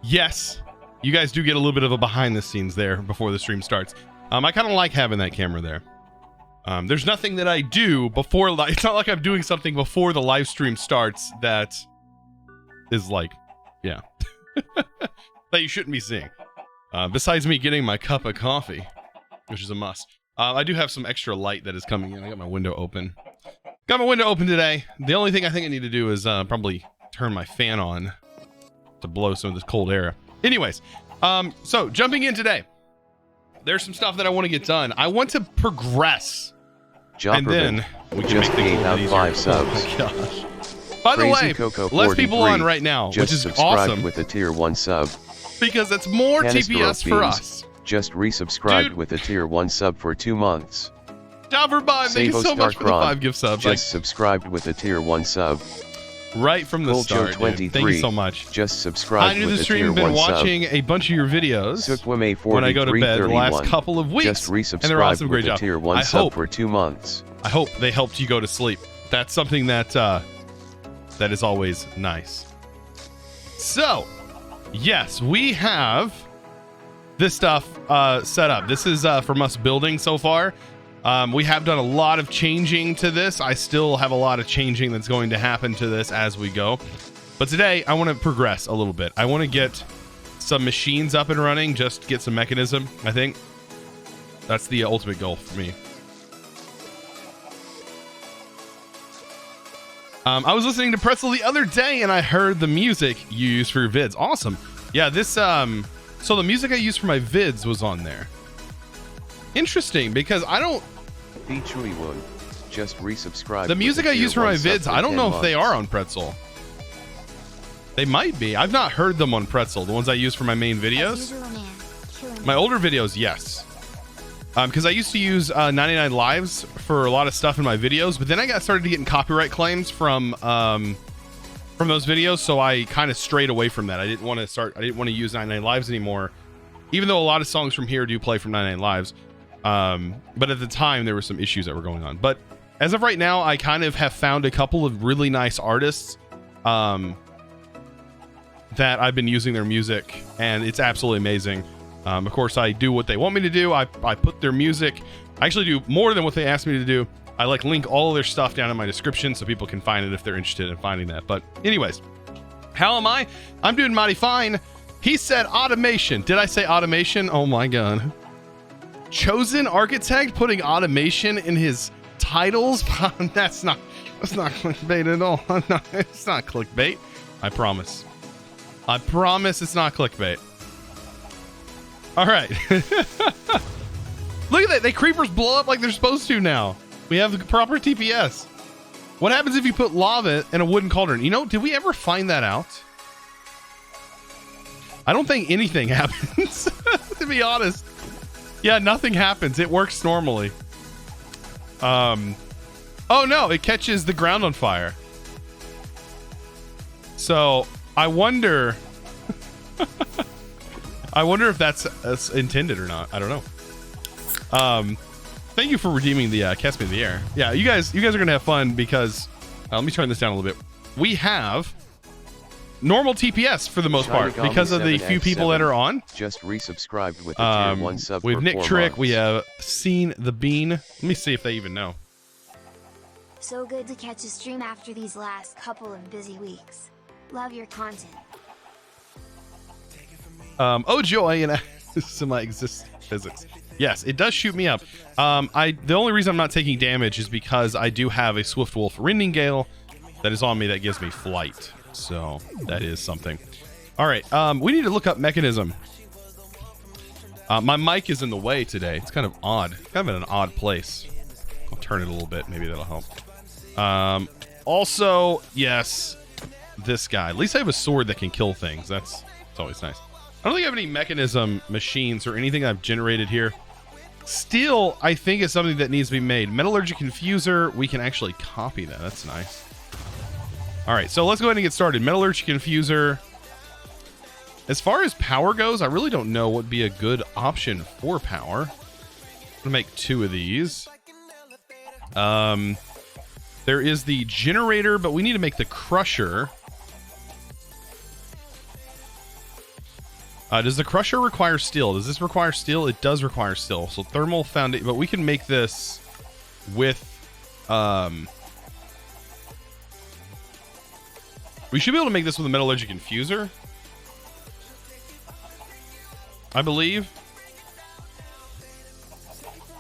yes, you guys do get a little bit of a behind the scenes there before the stream starts. I kind of like having that camera there. There's nothing that I do before, it's not like I'm doing something before the live stream starts that is like, yeah, that you shouldn't be seeing. Besides me getting my cup of coffee, which is a must. I do have some extra light that is coming in. I got my window open. Got my window open today. The only thing I think I need to do is probably turn my fan on to blow some of this cold air. Anyways, so jumping in today, there's some stuff that I want to get done. I want to progress. And then we can just make things a little bit 5 easier. subs. Oh my gosh. By the way, Coco less people 43 on right now, which just is subscribed awesome. with a tier 1 sub. Because it's more TPS for us. Just resubscribed Dude. with a tier 1 sub for 2 months. Doverbot, thank you Savo so much for the Starcron 5 gift subs. just subscribed with a tier 1 sub. Right from the Gold start, Joe 23 dude. Thank you so much. just I subscribed knew with the a tier stream, 1 been sub. watching a bunch of your videos Sukwame when I go to bed the last 4331 couple of weeks. just And they're awesome, resubscribed great with a job. tier 1 I sub hope, for 2 months. I hope they helped you go to sleep. That's something that that is always nice. So, yes, we have this stuff set up. This is from us building so far. We have done a lot of changing to this. I still have a lot of changing that's going to happen to this as we go. But today, I want to progress a little bit. I want to get some machines up and running, just get some mechanism, I think. That's the ultimate goal for me. I was listening to Pretzel the other day, and I heard the music you use for your vids. Awesome. Yeah, this, so the music I used for my vids was on there. Interesting, because I don't... Featureone just resubscribed. The music I use for my vids, I don't know if they are on Pretzel. They might be. I've not heard them on Pretzel, the ones I use for my main videos. My older videos, yes. Because I used to use 99 Lives for a lot of stuff in my videos, but then I started getting copyright claims from those videos, so I kind of strayed away from that. I didn't want to use 99 Lives anymore, even though a lot of songs from here do play from 99 Lives. But at the time, there were some issues that were going on. But as of right now, I kind of have found a couple of really nice artists that I've been using their music, and it's absolutely amazing. Of course, I do what they want me to do. I put their music. I actually do more than what they asked me to do. I link all of their stuff down in my description so people can find it if they're interested in finding that. But anyways, how am I? I'm doing mighty fine. He said automation. Did I say automation? Oh my god. Chosen Architect putting automation in his titles? That's not clickbait at all. It's not clickbait. I promise. I promise it's not clickbait. All right. Look at that. They creepers blow up like they're supposed to now. We have the proper TPS. What happens if you put lava in a wooden cauldron? You know, did we ever find that out? I don't think anything happens, to be honest. Yeah, nothing happens. It works normally. Oh no, it catches the ground on fire. So I wonder if that's intended or not. I don't know. Thank you for redeeming the Cast Me in the Air. Yeah, you guys are gonna have fun because let me turn this down a little bit. We have normal TPS for the most part because of the few people that are on. Just resubscribed with a tier 1 sub. We have for Nick 4 Trick. months. We have Seen the Bean. Let me see if they even know. So good to catch a stream after these last couple of busy weeks. Love your content. Oh joy and semi-exist physics. Yes, it does shoot me up. The only reason I'm not taking damage is because I do have a Swift Wolf Rending Gale that is on me that gives me flight. So that is something. All right, we need to look up mechanism. My mic is in the way today. It's kind of odd. Kind of in an odd place. I'll turn it a little bit. Maybe that'll help. Also, yes, this guy. At least I have a sword that can kill things. That's always nice. I don't think I have any mechanism machines or anything I've generated here. Steel, I think, is something that needs to be made. Metallurgic Infuser, we can actually copy that. That's nice. All right, so let's go ahead and get started. Metallurgic Infuser. As far as power goes, I really don't know what would be a good option for power. I'm gonna make 2 of these. There is the generator, but we need to make the crusher. Does the crusher require steel? Does this require steel? It does require steel. So thermal foundation, but we can make this with, we should be able to make this with a metallurgic infuser, I believe.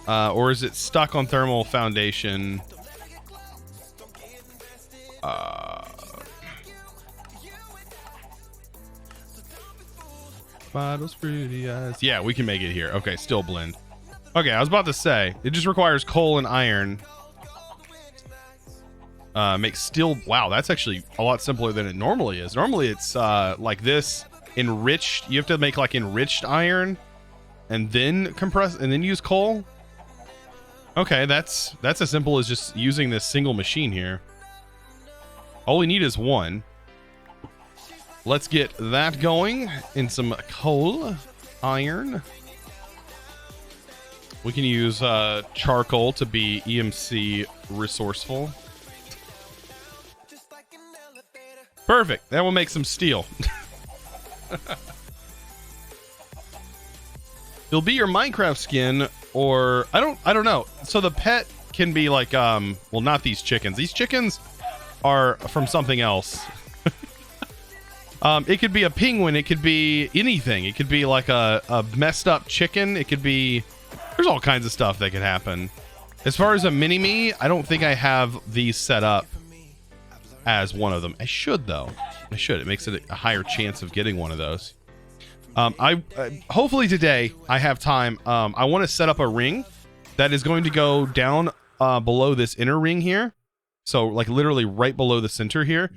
Or is it stuck on thermal foundation? Bottles, pretty eyes. Yeah, we can make it here. Okay, still blend. Okay, I was about to say, it just requires coal and iron. Make steel. Wow, that's actually a lot simpler than it normally is. Normally it's like this, enriched. You have to make like enriched iron and then compress and then use coal. Okay, that's as simple as just using this single machine here. All we need is one. Let's get that going in some coal, iron. We can use charcoal to be EMC resourceful. Perfect. Then we'll make some steel. It'll be your Minecraft skin, or I don't know. So the pet can be like well, not these chickens. These chickens are from something else. It could be a penguin. It could be anything. It could be like a messed up chicken. It could be, there's all kinds of stuff that could happen. As far as a mini-me, I don't think I have these set up as one of them. I should though. I should. It makes it a higher chance of getting one of those. Hopefully today I have time. I want to set up a ring that is going to go down below this inner ring here. So like literally right below the center here.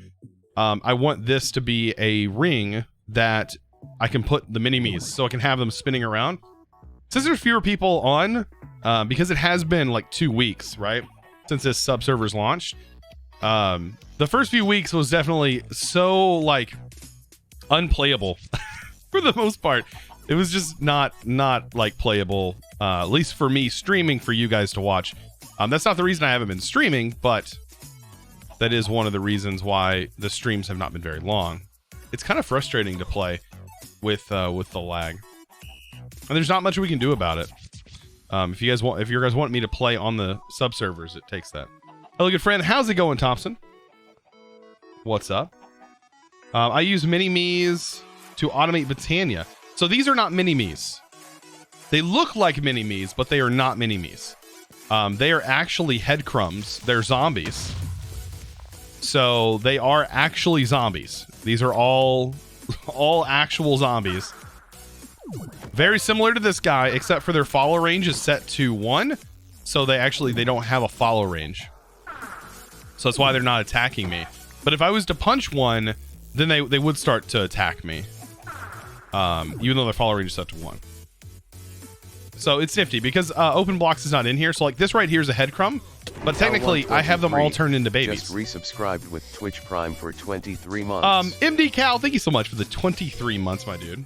I want this to be a ring that I can put the mini-me's so I can have them spinning around. Since there's fewer people on, because it has been like 2 weeks, right? Since this sub-server's launched. The first few weeks was definitely so like unplayable for the most part. It was just not like playable, at least for me streaming for you guys to watch. That's not the reason I haven't been streaming, but that is one of the reasons why the streams have not been very long. It's kind of frustrating to play with the lag, and there's not much we can do about it. If you guys want me to play on the sub servers, it takes that. Hello, good friend. How's it going, Thompson? What's up? I use mini-me's to automate Britannia. So these are not mini-me's. They look like mini-me's, but they are not mini-me's. They are actually head crumbs. They're zombies. So they are actually zombies. These are all actual zombies. Very similar to this guy, except for their follow range is set to 1. So they don't have a follow range. So that's why they're not attacking me. But if I was to punch one, then they would start to attack me. Even though their follow range is set to 1. So it's nifty because open blocks is not in here. So like this right here is a head crumb, but technically I have them all turned into babies. Just resubscribed with Twitch Prime for 23 months. MD Cal, thank you so much for the 23 months, my dude.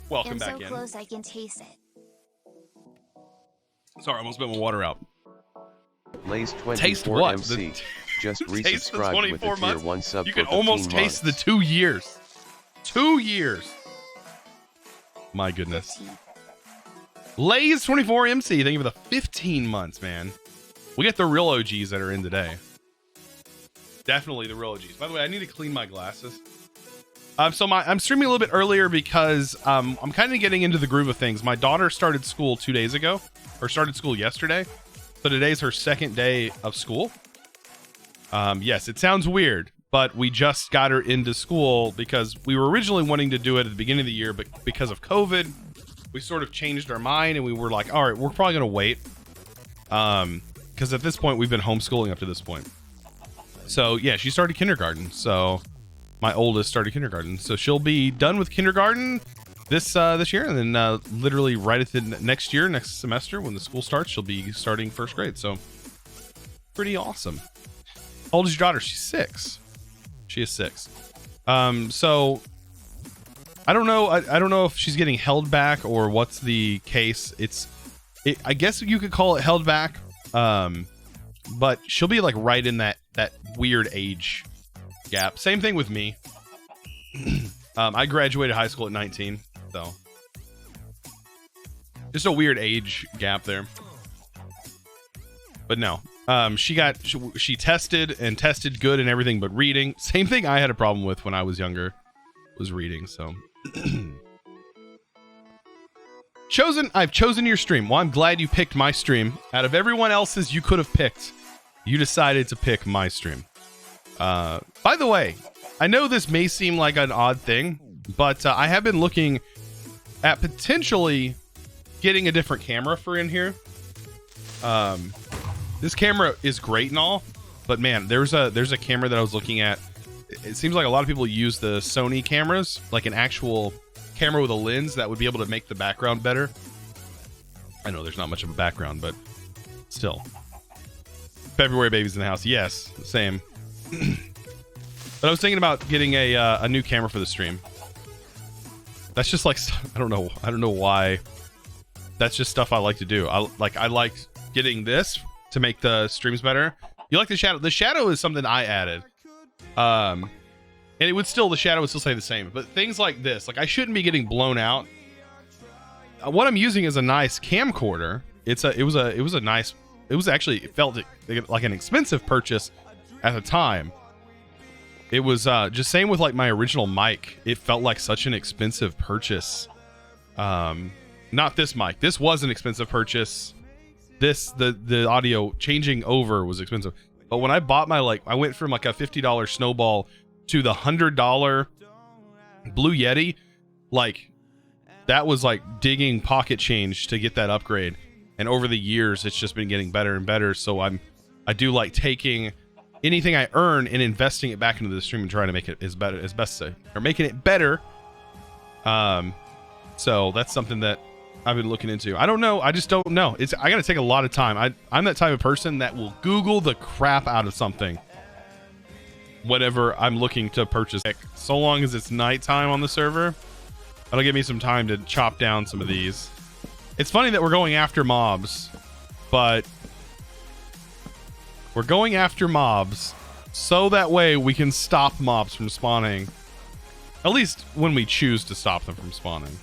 Welcome back in. So close I can taste it. Sorry, I almost spit my water out. Lays 24 Taste what? MC. Just Taste the resubscribed with 24 a tier months? 1 sub You for can almost 15 taste months. the 2 years. 2 years. My goodness. 15. Lays 24 MC, thank you for the 15 months, man. We get the real OGs that are in today. Definitely the real OGs. By the way, I need to clean my glasses. So I'm streaming a little bit earlier because I'm kind of getting into the groove of things. My daughter started school 2 days ago, or started school yesterday. So today's her second day of school. Yes, it sounds weird, but we just got her into school because we were originally wanting to do it at the beginning of the year, but because of COVID, we sort of changed our mind and we were like, all right, we're probably going to wait. Because at this point, we've been homeschooling up to this point. So yeah, she started kindergarten. So my oldest started kindergarten. So she'll be done with kindergarten this year. And then literally right at the next semester, when the school starts, she'll be starting first grade. So pretty awesome. How old is your daughter? She's 6. She is 6. So I don't know. I don't know if she's getting held back or what's the case. I guess you could call it held back. But she'll be like right in that weird age gap. Same thing with me. I graduated high school at 19, so just a weird age gap there. But no, she tested and tested good and everything, but reading, same thing I had a problem with when I was younger, was reading. So I've chosen your stream. Well, I'm glad you picked my stream. Out of everyone else's you could have picked, you decided to pick my stream. By the way, I know this may seem like an odd thing, but I have been looking at potentially getting a different camera for in here. This camera is great and all, but man, there's a camera that I was looking at. It seems like a lot of people use the Sony cameras, like an actual camera with a lens that would be able to make the background better. I know there's not much of a background, but still. February babies in the house. Yes, same. But I was thinking about getting a new camera for the stream. That's just like, I don't know why. That's just stuff I like to do. I like getting this to make the streams better. You like the shadow? The shadow is something I added. And it would still, the shadow would still stay the same. But things like this, like I shouldn't be getting blown out. What I'm using is a nice camcorder. It felt like an expensive purchase at the time. It was just same with like my original mic. It felt like such an expensive purchase. Not this mic. This was an expensive purchase. The audio changing over was expensive. But when I bought my, I went from like a $50 Snowball to the $100 Blue Yeti, that was like digging pocket change to get that upgrade. And over the years, it's just been getting better and better. So I do like taking anything I earn and investing it back into the stream and trying to make it making it better. So that's something that I've been looking into. I don't know. I just don't know. I got to take a lot of time. I'm that type of person that will Google the crap out of something whenever I'm looking to purchase. So long as it's nighttime on the server, that'll give me some time to chop down some of these. It's funny that we're going after mobs, but we're going after mobs so that way we can stop mobs from spawning. At least when we choose to stop them from spawning.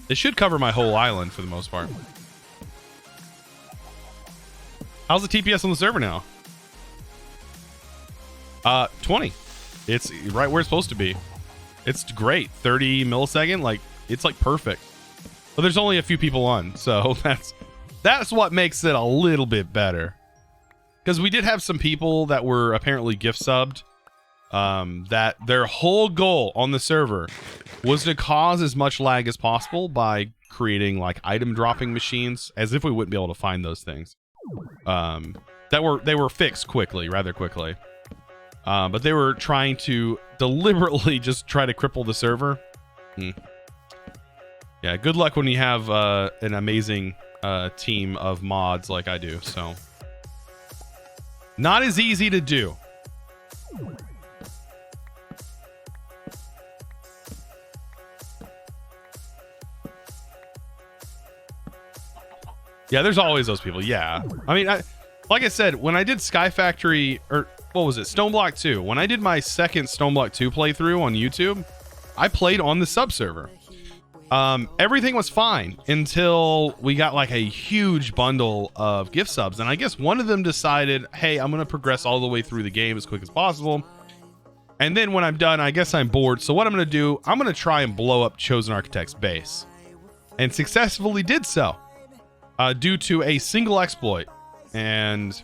It should cover my whole island for the most part. How's the TPS on the server now? 20. It's right where it's supposed to be. It's great. 30 millisecond, it's like perfect. But there's only a few people on, so that's what makes it a little bit better. Because we did have some people that were apparently gift subbed, that their whole goal on the server was to cause as much lag as possible by creating item dropping machines, as if we wouldn't be able to find those things. They were fixed rather quickly. But they were trying to deliberately just try to cripple the server. Yeah, good luck when you have an amazing team of mods like I do. So not as easy to do. Yeah, there's always those people. Yeah. I mean, like I said, when I did SkyFactory, or what was it? Stoneblock 2. When I did my second Stoneblock 2 playthrough on YouTube, I played on the sub server. Everything was fine until we got a huge bundle of gift subs. And I guess one of them decided, hey, I'm going to progress all the way through the game as quick as possible. And then when I'm done, I guess I'm bored. So what I'm going to do, I'm going to try and blow up Chosen Architect's base. And successfully did so. Due to a single exploit. And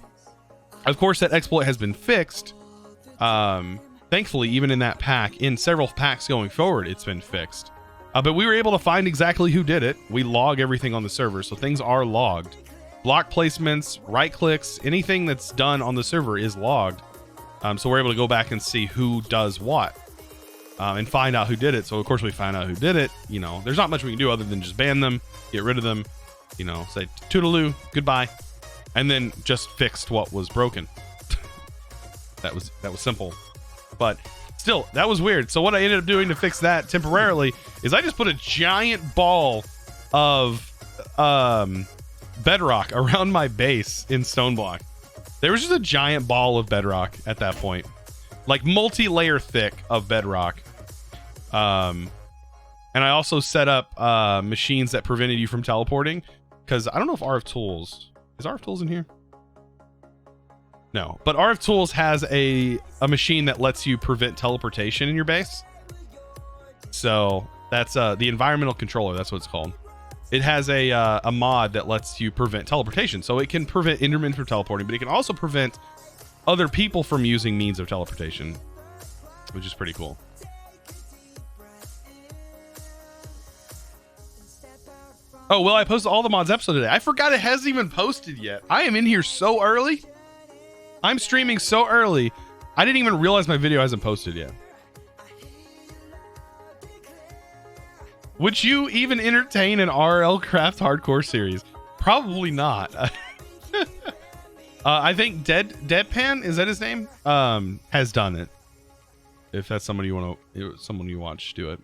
of course that exploit has been fixed. Thankfully, even in that pack, in several packs going forward, it's been fixed. But we were able to find exactly who did it. We log everything on the server, so things are logged. Block placements, right clicks, anything that's done on the server is logged. So we're able to go back and see who does what. And find out who did it. So of course we find out who did it. There's not much we can do other than just ban them, get rid of them. Say toodaloo, goodbye, and then just fixed what was broken. that was simple, but still, that was weird. So what I ended up doing to fix that temporarily is I just put a giant ball of bedrock around my base in Stoneblock. There was just a giant ball of bedrock at that point. like multi-layer thick of bedrock. And I also set up machines that prevented you from teleporting, because I don't know if RF Tools is RF Tools in here. No, but RF Tools has a machine that lets you prevent teleportation in your base. So that's the environmental controller. That's what it's called. It has a mod that lets you prevent teleportation. So it can prevent Endermen from teleporting, but it can also prevent other people from using means of teleportation, which is pretty cool. Oh, well, I posted all the mods episode today. I forgot it hasn't even posted yet. I am in here so early. I'm streaming so early. I didn't even realize my video hasn't posted yet. Would you even entertain an RL Craft hardcore series? Probably not. I think Deadpan, is that his name? Has done it. If that's someone you want to, someone you watch do it.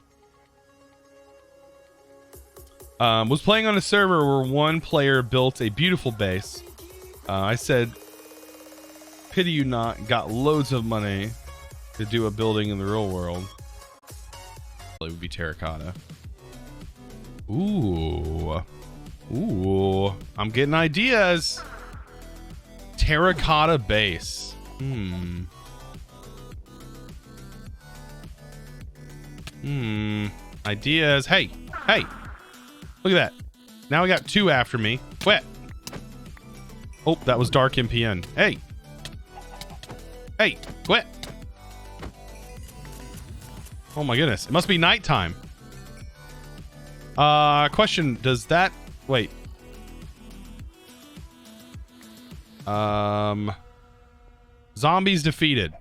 Was playing on a server where one player built a beautiful base. I said, pity you not got loads of money to do a building in the real world. It would be terracotta. Ooh. Ooh. I'm getting ideas. Terracotta base. Ideas. Hey. Hey. Look at that. Now I got two after me. Quit. Oh, that was Dark MPN. Hey. Hey. Quit. Oh my goodness. It must be nighttime. Question. Does that... Wait. Zombies defeated.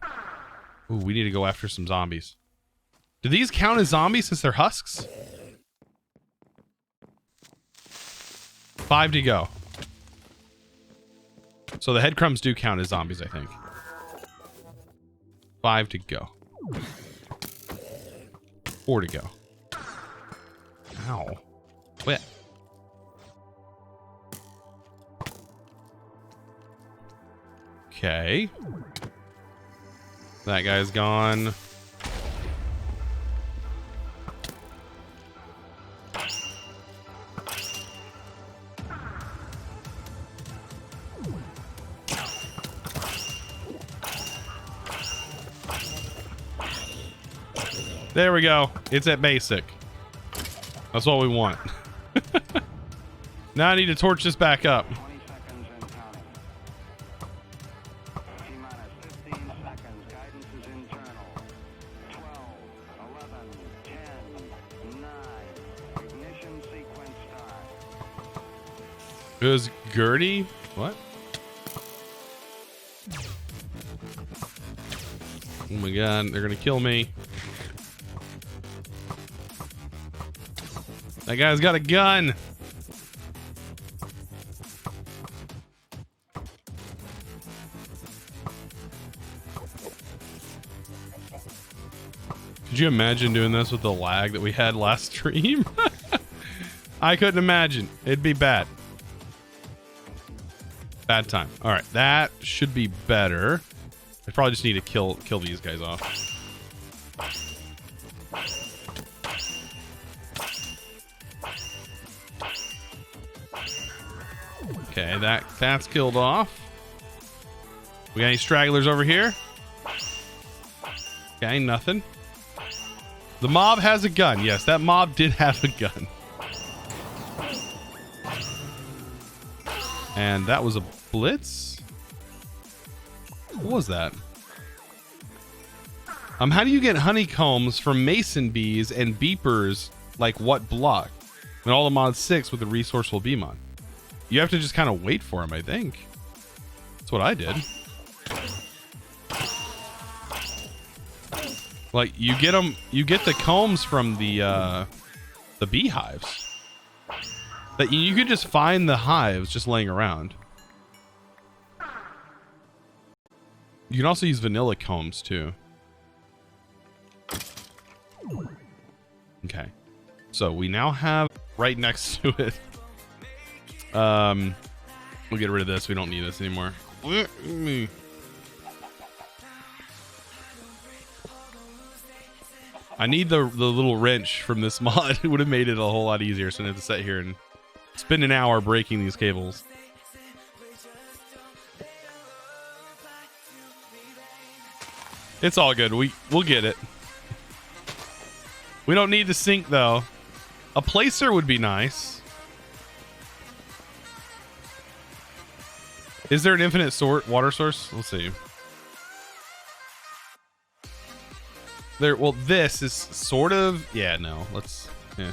Ooh, we need to go after some zombies. Do these count as zombies since they're husks? 5 to go. So the headcrumbs do count as zombies, I think. 5 to go. 4 to go. Ow. Quit. Okay. That guy's gone. There we go. It's at basic. That's what we want. Now I need to torch this back up. 20 seconds and counting. T-minus 15 seconds. Guidance is internal. 12, 11, 10, 9. Ignition sequence start. It was Gertie? What? Oh my god, they're gonna kill me. That guy's got a gun. Could you imagine doing this with the lag that we had last stream? I couldn't imagine. It'd be bad. Bad time. All right, that should be better. I probably just need to kill these guys off. Okay, that's killed off. We got any stragglers over here? Okay, nothing. The mob has a gun. Yes, that mob did have a gun. And that was a blitz? What was that? How do you get honeycombs from mason bees and beepers like what block? When all the mods 6 with the resourceful bee mod. You have to just kind of wait for them, I think. That's what I did. Like you get them, you get the combs from the beehives. That you could just find the hives just laying around. You can also use vanilla combs too. Okay. So we now have right next to it. We'll get rid of this. We don't need this anymore. I need the little wrench from this mod. It would have made it a whole lot easier, so I didn't have to sit here and spend an hour breaking these cables. It's all good. We'll get it. We don't need the sink though. A placer would be nice. Is there an infinite water source? Let's see. There. Well, this is sort of. Yeah. No. Let's. Yeah.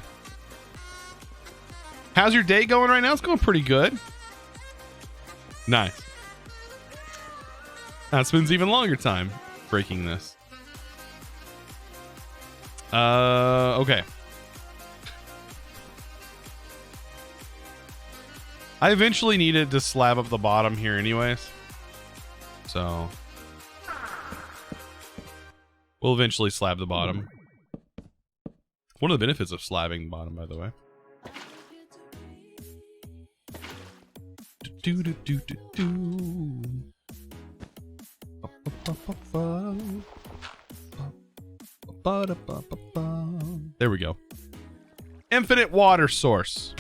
How's your day going right now? It's going pretty good. Nice. That spends even longer time breaking this. Okay. I eventually needed to slab up the bottom here anyways. So we'll eventually slab the bottom. One of the benefits of slabbing the bottom, by the way. There we go. Infinite water source.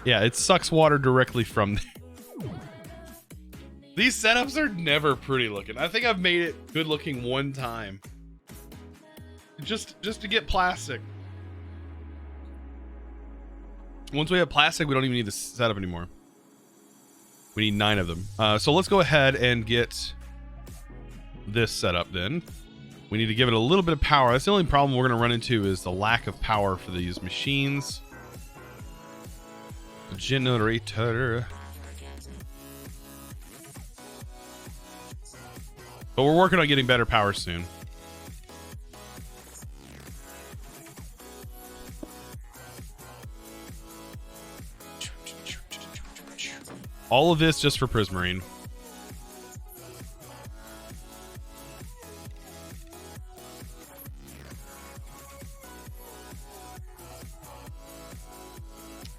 Yeah, it sucks water directly from there. These setups are never pretty looking. I think I've made it good looking one time. Just to get plastic. Once we have plastic, we don't even need the setup anymore. We need 9 of them. So let's go ahead and get this set up then. We need to give it a little bit of power. That's the only problem we're going to run into is the lack of power for these machines. Generator. But we're working on getting better power soon. All of this just for Prismarine.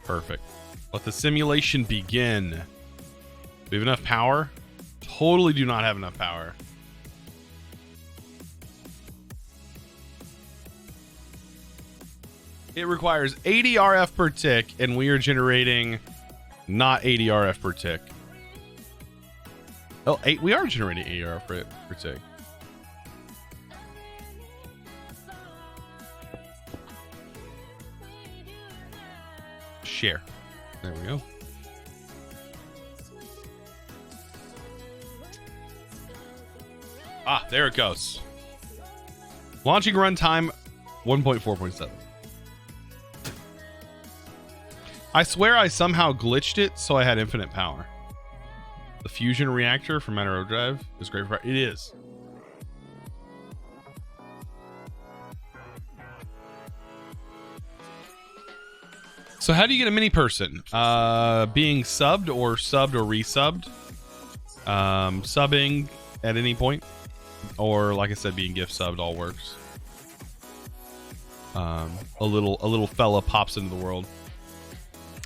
Perfect. Let the simulation begin. Do we have enough power? Totally do not have enough power. It requires 80 RF per tick, and we are generating not 80 RF per tick. Oh, we are generating 80 RF per tick. Share. There we go. Ah, there it goes. Launching runtime 1.4.7. I swear I somehow glitched it so I had infinite power. The fusion reactor from Matter Drive is great for it is. So how do you get a mini person? Being subbed or resubbed. Subbing at any point. Or like I said, being gift subbed all works. A little fella pops into the world.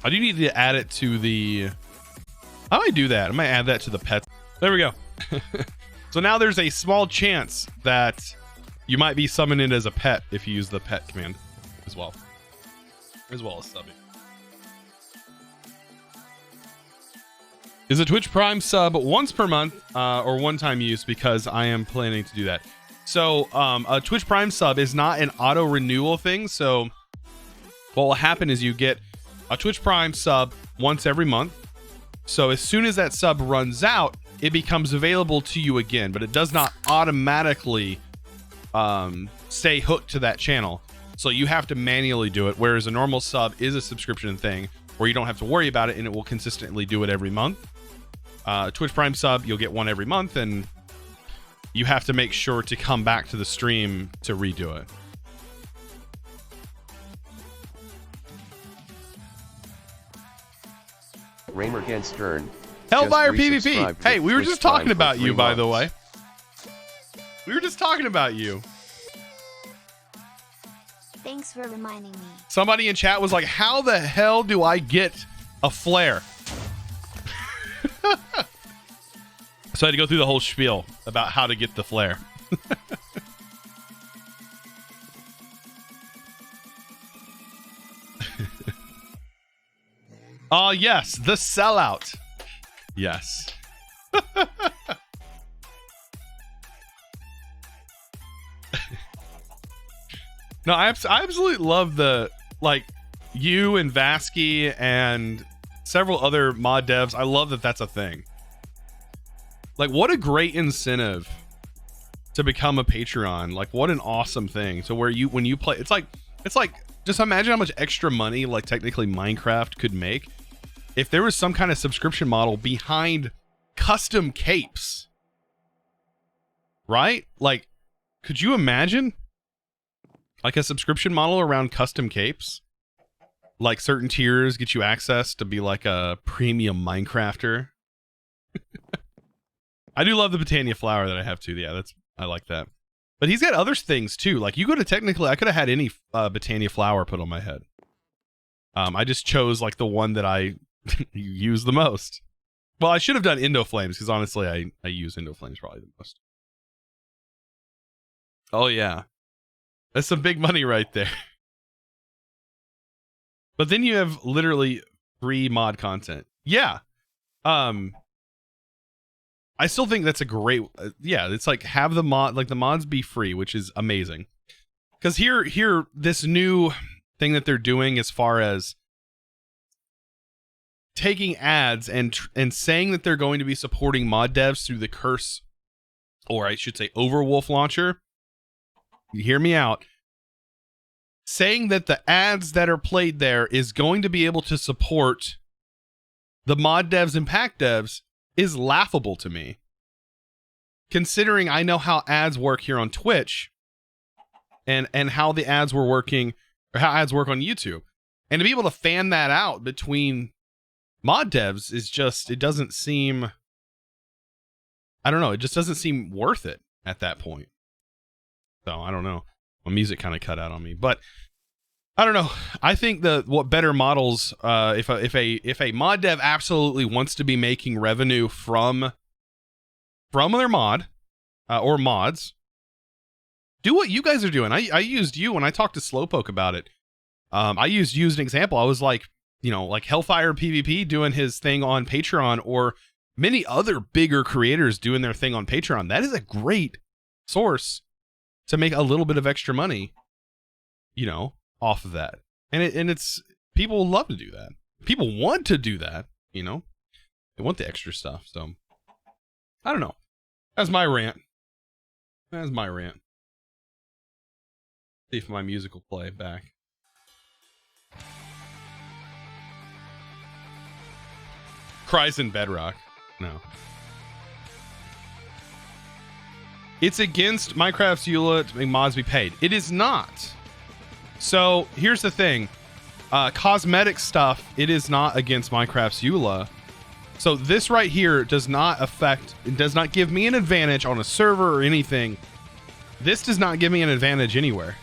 I do need to add it to the... How do I do that? I might add that to the pets. There we go. So now there's a small chance that you might be summoned in as a pet if you use the pet command as well. As well as subbing. Is a Twitch Prime sub once per month or one-time use? Because I am planning to do that. So a Twitch Prime sub is not an auto renewal thing. So what will happen is you get a Twitch Prime sub once every month. So as soon as that sub runs out, it becomes available to you again, but it does not automatically stay hooked to that channel. So you have to manually do it. Whereas a normal sub is a subscription thing where you don't have to worry about it and it will consistently do it every month. Twitch Prime sub, you'll get one every month and you have to make sure to come back to the stream to redo it. Raymer Genstern. Hellfire PvP. Hey, we were just talking about you, by the way. We were just talking about you. Thanks for reminding me. Somebody in chat was like, how the hell do I get a flare? So I had to go through the whole spiel about how to get the flare. Oh, yes, the sellout. Yes. No, I absolutely love the, like, you and Vasky and several other mod devs. I love that that's a thing. Like, what a great incentive to become a Patreon. Like, what an awesome thing. So where you, when you play, it's like, just imagine how much extra money, like, technically Minecraft could make if there was some kind of subscription model behind custom capes. Right? Like, could you imagine? Like a subscription model around custom capes? Like certain tiers get you access to be like a premium Minecrafter. I do love the Botania flower that I have too. Yeah, I like that. But he's got other things too. Like you go to technically, I could have had any Botania flower put on my head. I just chose like the one that I use the most. Well, I should have done Indo Flames because honestly, I use Indo Flames probably the most. Oh yeah, that's some big money right there. But then you have literally free mod content. Yeah. I still think that's a great, yeah, it's like have the mod, like the mods be free, which is amazing. Because here, this new thing that they're doing as far as taking ads and saying that they're going to be supporting mod devs through the Curse, or I should say Overwolf launcher. You hear me out. Saying that the ads that are played there is going to be able to support the mod devs and pack devs is laughable to me. Considering I know how ads work here on Twitch and how the ads were working, or how ads work on YouTube. And to be able to fan that out between mod devs is just, it doesn't seem, I don't know, it just doesn't seem worth it at that point. So I don't know. My music kind of cut out on me, but I don't know. I think what better models, if a mod dev absolutely wants to be making revenue from their mod or mods, do what you guys are doing. I used you when I talked to Slowpoke about it. I used you as an example. I was like, you know, like Hellfire PvP doing his thing on Patreon, or many other bigger creators doing their thing on Patreon. That is a great source to make a little bit of extra money, you know, off of that. And it's, people love to do that. People want to do that, you know. They want the extra stuff. So I don't know. That's my rant. See if my music will play back. Cries in Bedrock. No. It's against Minecraft's EULA to make mods be paid. It is not. So here's the thing. Cosmetic stuff, it is not against Minecraft's EULA. So this right here does not affect, it does not give me an advantage on a server or anything. This does not give me an advantage anywhere.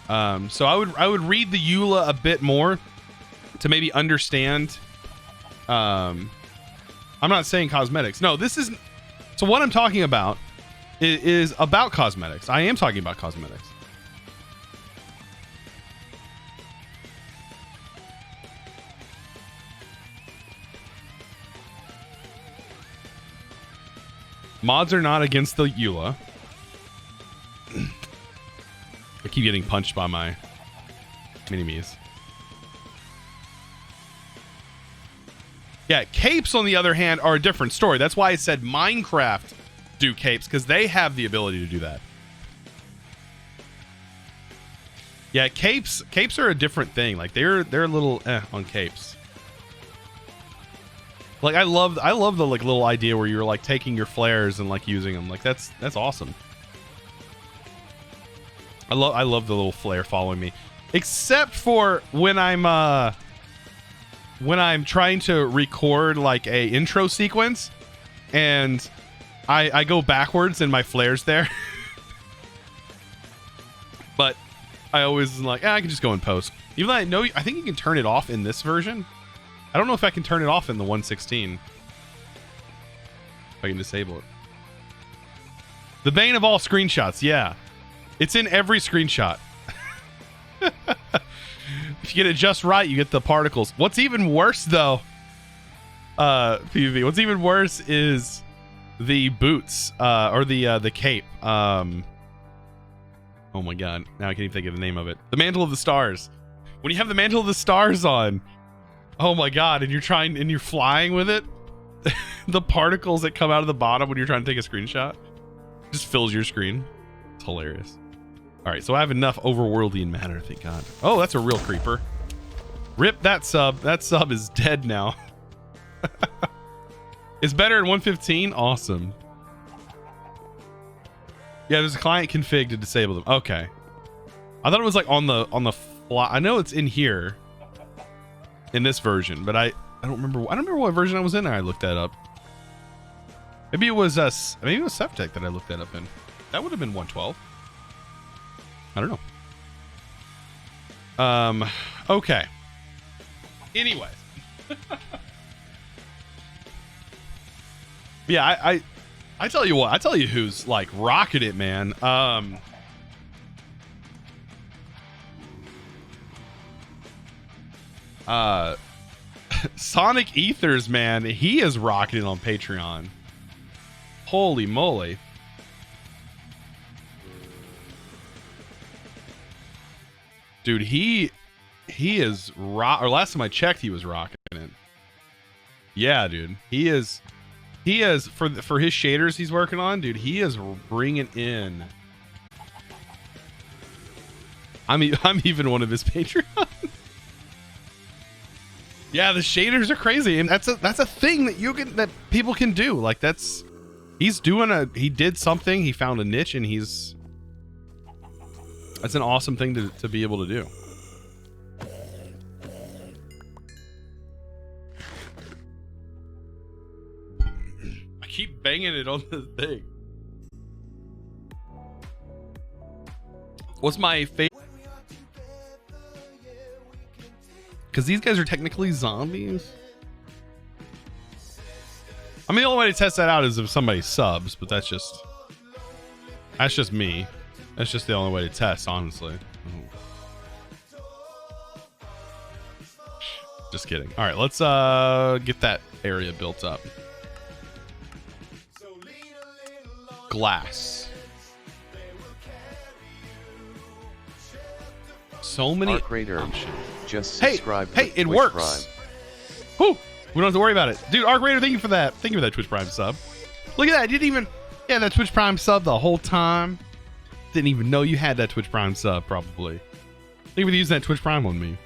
So I would read the EULA a bit more to maybe understand. I'm not saying cosmetics. No, this is, so what I'm talking about is about cosmetics. I am talking about cosmetics. Mods are not against the EULA. I keep getting punched by my mini-me's. Yeah, capes, on the other hand, are a different story. That's why I said Minecraft do capes, because they have the ability to do that. Yeah, capes are a different thing. Like they're a little on capes. Like I love the like little idea where you're like taking your flares and like using them. Like that's awesome. I love the little flare following me, except for when I'm trying to record like a intro sequence and I go backwards and my flare's there. But I always like, I can just go in post. Even though I know, I think you can turn it off in this version. I don't know if I can turn it off in the 1.16. If I can disable it. The bane of all screenshots. Yeah. It's in every screenshot. If you get it just right, you get the particles. What's even worse, though, PvP, what's even worse is the boots, or the cape. Oh my god, now I can't even think of the name of it. The Mantle of the Stars. When you have the Mantle of the Stars on, oh my god, and you're flying with it, the particles that come out of the bottom when you're trying to take a screenshot just fills your screen. It's hilarious. All right, so I have enough overworlding matter, thank God. Oh, that's a real creeper. Rip that sub. That sub is dead now. It's better at 115. Awesome. Yeah, there's a client config to disable them. Okay. I thought it was like on the fly. I know it's in here in this version, but I don't remember. I don't remember what version I was in there. I looked that up. Maybe it was Septec that I looked that up in. That would have been 112. I don't know. Okay. Anyways. Yeah, I tell you what, I tell you who's like rocking it, man. Sonic Ethers, man, he is rocking it on Patreon. Holy moly. Dude, he is or last time I checked, he was rocking it. Yeah, dude, he is for his shaders he's working on, dude. He is bringing in. I'm even one of his Patreon. Yeah, the shaders are crazy, and that's a thing that people can do. Like he did something. He found a niche, and that's an awesome thing to be able to do. I keep banging it on the thing. What's my favorite? Because these guys are technically zombies. I mean, the only way to test that out is if somebody subs, but that's just me. That's just the only way to test, honestly. Just kidding. All right, let's get that area built up. Glass. So many options. Just subscribe. Hey, it works. Whew. We don't have to worry about it. Dude, Arc Raider, thank you for that. Thank you for that Twitch Prime sub. Look at that. You didn't even... Yeah, that Twitch Prime sub the whole time. Didn't even know you had that Twitch Prime sub, probably. Thank you for using that Twitch Prime on me.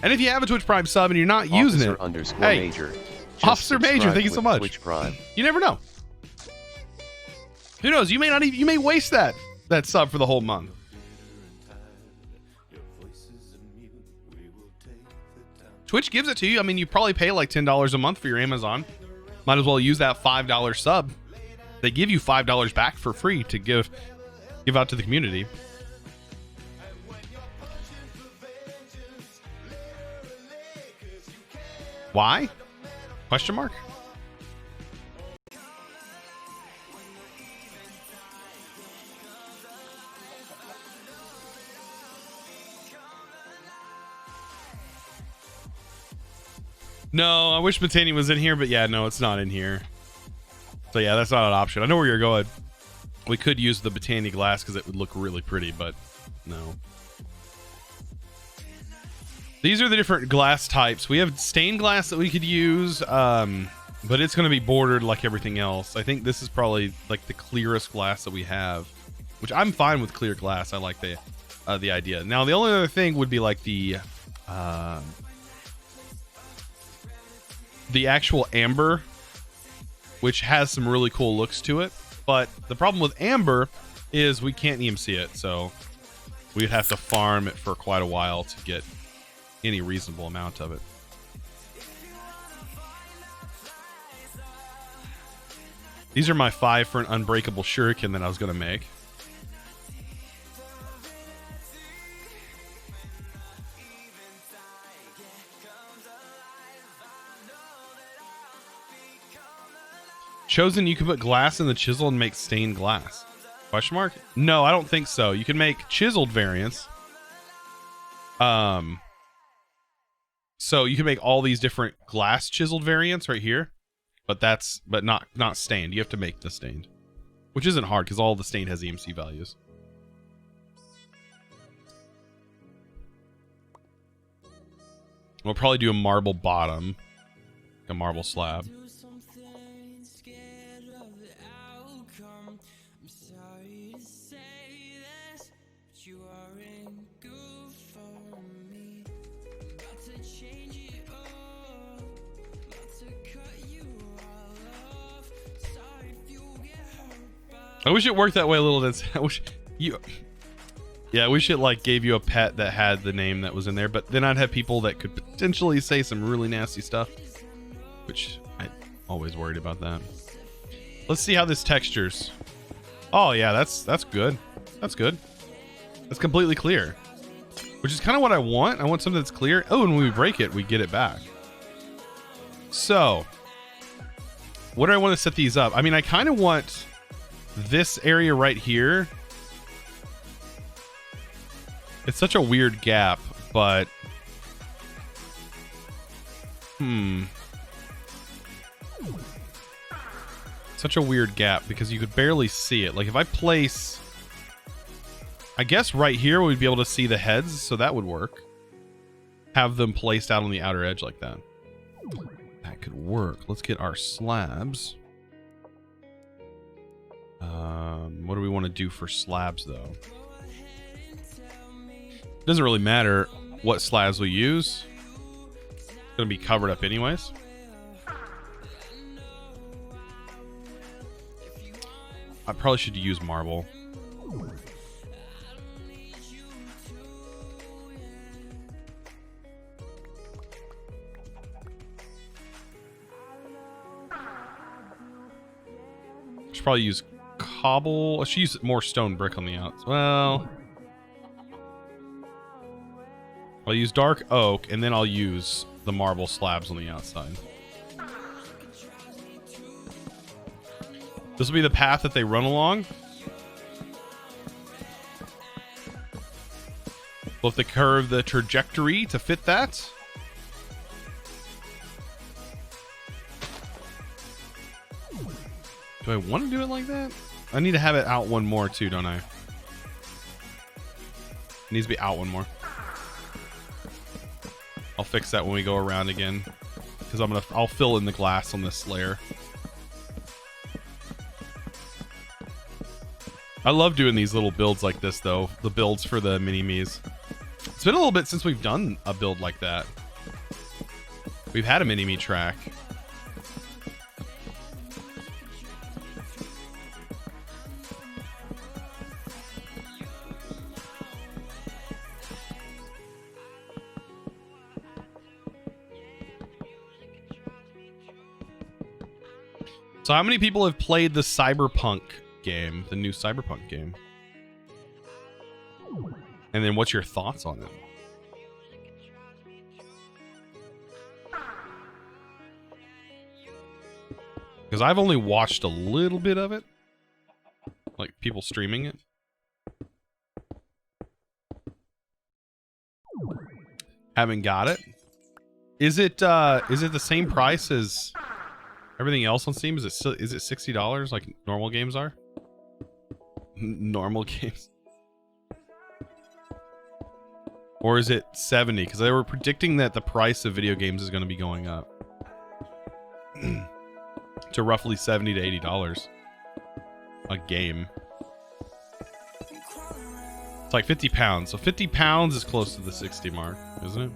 And if you have a Twitch Prime sub and you're not using it... Hey, Major. Officer Major, thank you so much. Twitch Prime. You never know. Who knows? You may not even... You may waste that sub for the whole month. Twitch gives it to you. I mean, you probably pay like $10 a month for your Amazon. Might as well use that $5 sub. They give you $5 back for free to give out to the community. Why? Question mark? No, I wish Botany was in here, but yeah, no, it's not in here. So yeah, that's not an option. I know where you're going. We could use the Botany glass because it would look really pretty, but no. These are the different glass types. We have stained glass that we could use, but it's going to be bordered like everything else. I think this is probably like the clearest glass that we have, which I'm fine with clear glass. I like the idea. Now, the only other thing would be like the actual amber, which has some really cool looks to it. But the problem with amber is we can't EMC it, so we'd have to farm it for quite a while to get any reasonable amount of it. These are my 5 for an unbreakable shuriken that I was going to make. Chosen, you can put glass in the chisel and make stained glass. Question mark? No, I don't think so. You can make chiseled variants. So you can make all these different glass chiseled variants right here, but not stained. You have to make the stained, which isn't hard because all the stained has EMC values. We'll probably do a marble bottom, a marble slab. I wish it worked that way a little bit. I wish you... Yeah, I wish it like gave you a pet that had the name that was in there, but then I'd have people that could potentially say some really nasty stuff, which I always worried about that. Let's see how this textures. Oh yeah, that's good. That's good. That's completely clear, which is kind of what I want. I want something that's clear. Oh, and when we break it, we get it back. So, what do I want to set these up? I mean, I kind of want this area right here. It's such a weird gap, but such a weird gap because you could barely see it. Like if I place, I guess right here we'd be able to see the heads, so that would work. Have them placed out on the outer edge like that. That could work. Let's get our slabs. What do we want to do for slabs though? Doesn't really matter what slabs we use. It's gonna be covered up anyways. I probably should use marble. I should probably use cobble. I should use more stone brick on the outs. Well, I'll use dark oak, and then I'll use the marble slabs on the outside. This will be the path that they run along. We'll have to curve the trajectory to fit that. Do I want to do it like that? I need to have it out one more too, don't I? It needs to be out one more. I'll fix that when we go around again, because I'll fill in the glass on this layer. I love doing these little builds like this though, the builds for the mini-me's. It's been a little bit since we've done a build like that. We've had a mini-me track. So how many people have played the Cyberpunk game, the new Cyberpunk game? And then what's your thoughts on it? Because I've only watched a little bit of it. Like people streaming it. Haven't got it. Is it the same price as everything else on Steam? Is it $60 like normal games are? Normal games. Or is it 70? Because they were predicting that the price of video games is going to be going up to roughly $70 to $80 a game. It's like 50 pounds. So 50 pounds is close to the 60 mark, isn't it?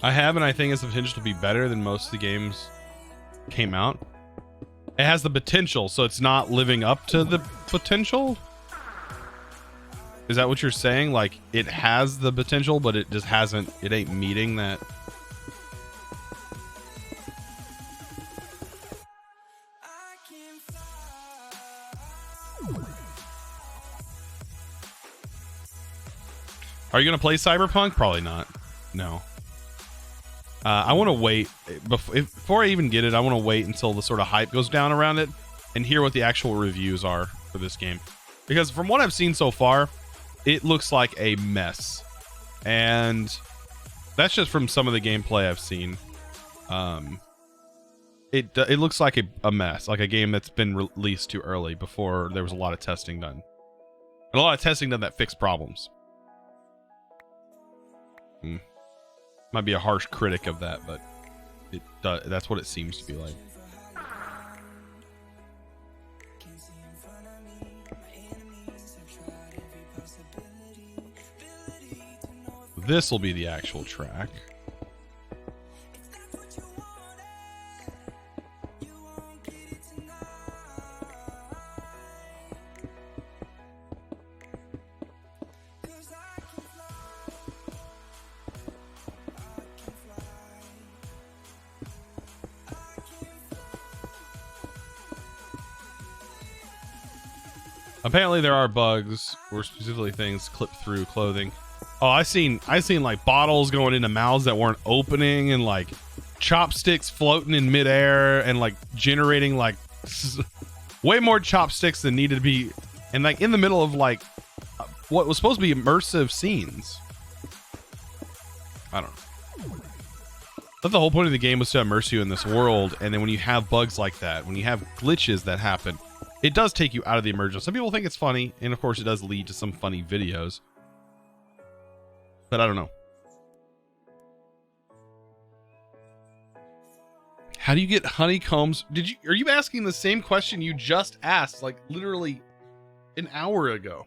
I have, and I think it's the potential to be better than most of the games came out. It has the potential, so it's not living up to the potential? Is that what you're saying? Like, it has the potential, but it just hasn't, it ain't meeting that. Are you gonna play Cyberpunk? Probably not. No. I want to wait before I even get it. I want to wait until the sort of hype goes down around it and hear what the actual reviews are for this game, because from what I've seen so far, it looks like a mess, and that's just from some of the gameplay I've seen. It looks like a mess, like a game that's been released too early before there was a lot of testing done, and a lot of testing done that fixed problems. Might be a harsh critic of that, but that's what it seems to be like. This will be the actual track. Apparently there are bugs, or specifically things clip through clothing. Oh, I seen like bottles going into mouths that weren't opening, and like chopsticks floating in midair, and like generating like way more chopsticks than needed to be, and like in the middle of like what was supposed to be immersive scenes. I don't know. But the whole point of the game was to immerse you in this world, and then when you have bugs like that, when you have glitches that happen, it does take you out of the immersion. Some people think it's funny, and of course it does lead to some funny videos. But I don't know. How do you get honeycombs? Are you asking the same question you just asked, like literally an hour ago?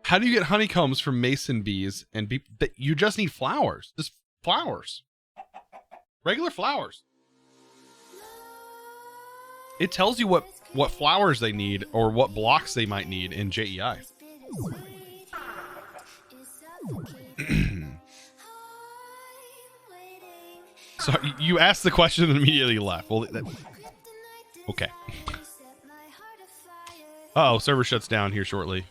How do you get honeycombs from mason bees? And you just need flowers. Just flowers. Regular flowers. It tells you what flowers they need, or what blocks they might need in JEI. So you asked the question and immediately left. Well, okay. Uh-oh, server shuts down here shortly.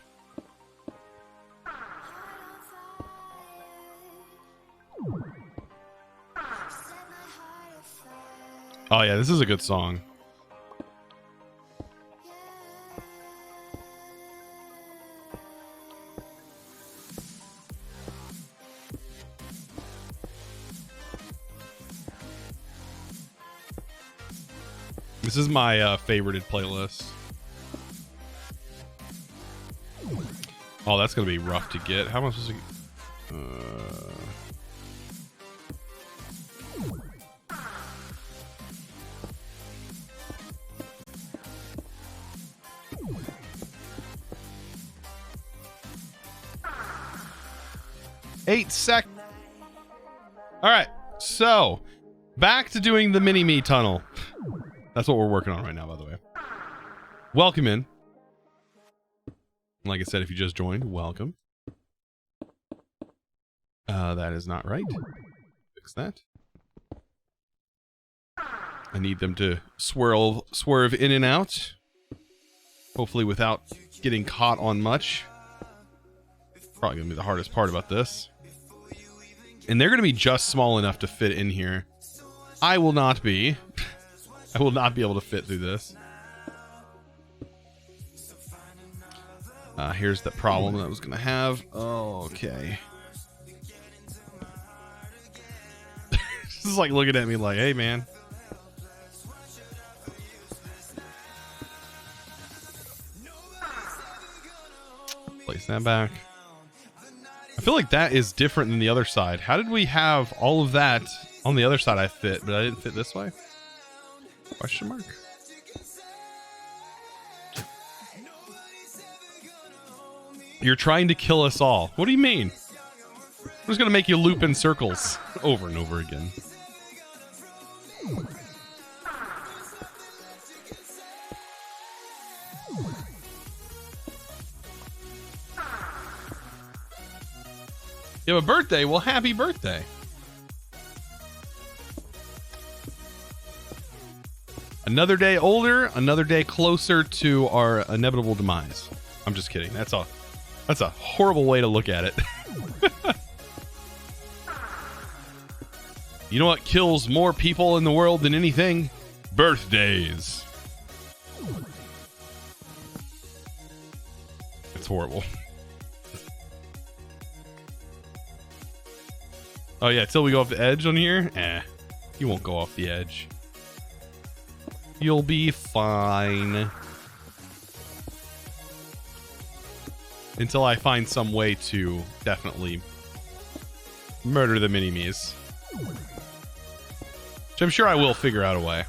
Oh yeah, this is a good song. This is my favorited playlist. Oh, that's gonna be rough to get. How am I supposed to get? Eight sec. All right, so back to doing the mini-me tunnel. That's what we're working on right now, by the way. Welcome in. Like I said, if you just joined, welcome. That is not right. Fix that. I need them to swerve in and out. Hopefully without getting caught on much. Probably gonna be the hardest part about this. And they're gonna be just small enough to fit in here. I will not be. I will not be able to fit through this. Here's the problem that I was gonna have. Oh, okay. This is like looking at me like, hey man. Place that back. I feel like that is different than the other side. How did we have all of that on the other side? I fit, but I didn't fit this way? Question mark. You're trying to kill us all. What do you mean? I'm just gonna make you loop in circles over and over again. You have a birthday? Well, happy birthday. Another day older, another day closer to our inevitable demise. I'm just kidding. That's a horrible way to look at it. You know what kills more people in the world than anything? Birthdays. It's horrible. Oh yeah, till we go off the edge on here? You won't go off the edge. You'll be fine. Until I find some way to definitely murder the mini-me's. Which I'm sure I will figure out a way.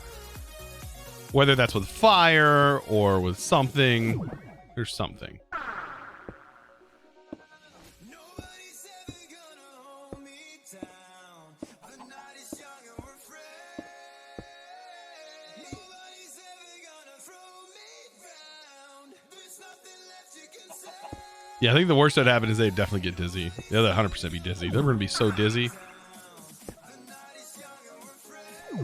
Whether that's with fire or with something. There's something. Yeah, I think the worst that happened is they'd definitely get dizzy. They'll 100% be dizzy. They're going to be so dizzy. They're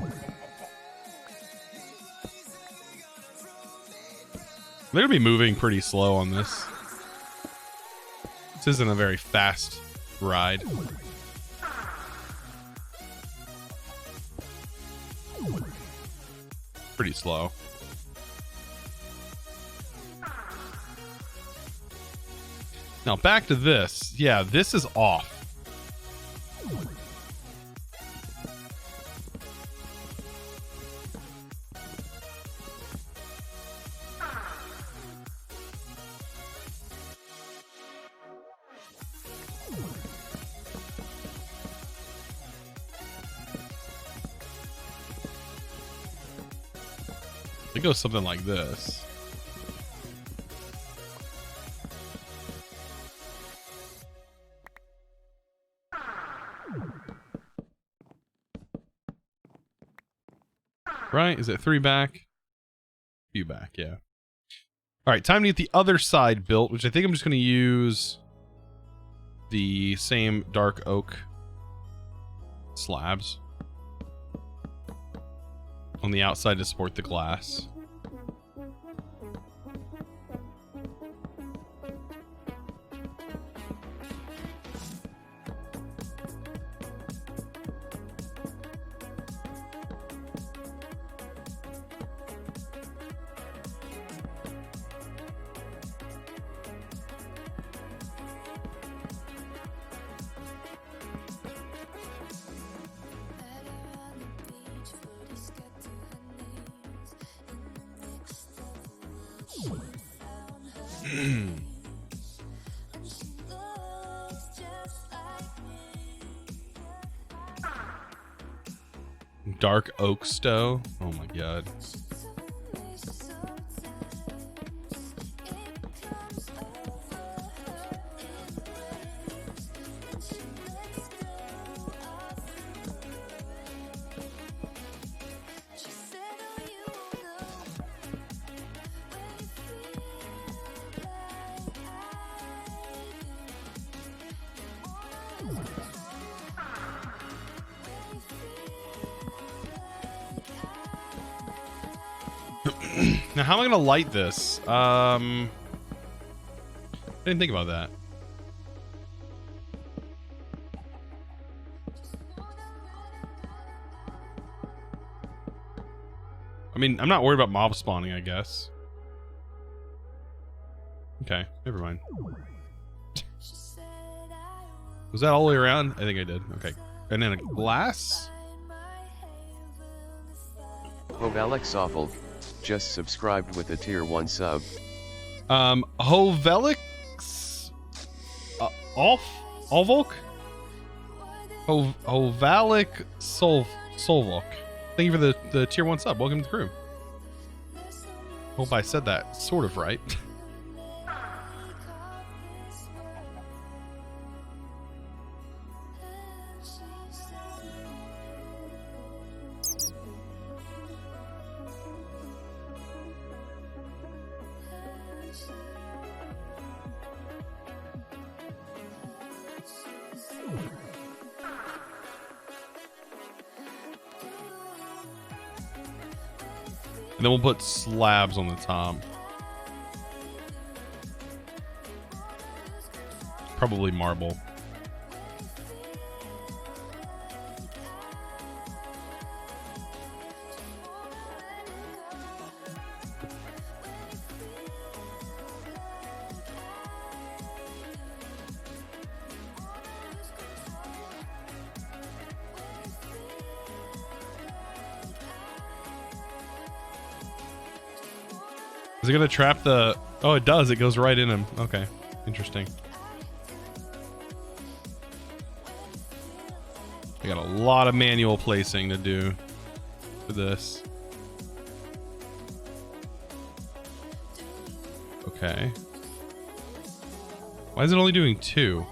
going to be moving pretty slow on this. This isn't a very fast ride. Pretty slow. Now back to this. Yeah, this is off. It goes something like this. Right? Is it 3 back? Few back, yeah. Alright, time to get the other side built, which I think I'm just going to use the same dark oak slabs on the outside to support the glass. Dark oak stove. Oh my god. Now, how am I going to light this? I didn't think about that. I mean, I'm not worried about mob spawning, I guess. Okay, never mind. Was that all the way around? I think I did. Okay. And then a glass? Alex Awful just subscribed with a tier 1 sub. Hovelix Olvolk? Hovalik Solvolk. Thank you for the tier 1 sub. Welcome to the crew. Hope I said that sort of right. And then we'll put slabs on the top. Probably marble. Is it gonna trap the... Oh, it does. It goes right in him. Okay. Interesting. I got a lot of manual placing to do for this. Okay. Why is it only doing 2?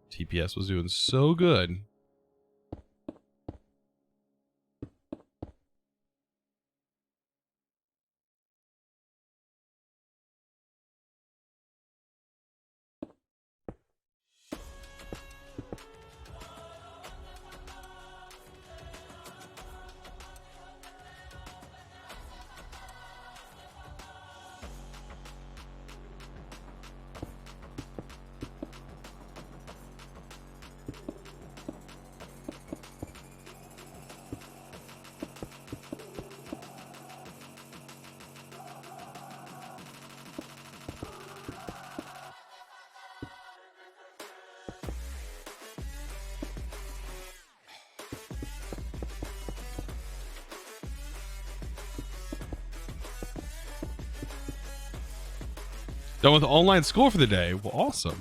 TPS was doing so good. Done with online school for the day. Well, awesome.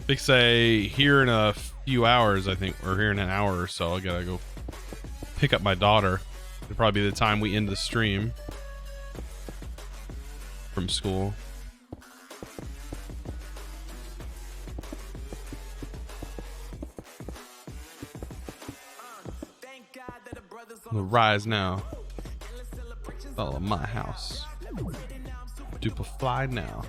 They say here in a few hours, I think, or here in an hour or so, I gotta go pick up my daughter. It'll probably be the time we end the stream from school. We'll rise now. Follow my house. Duper fly now.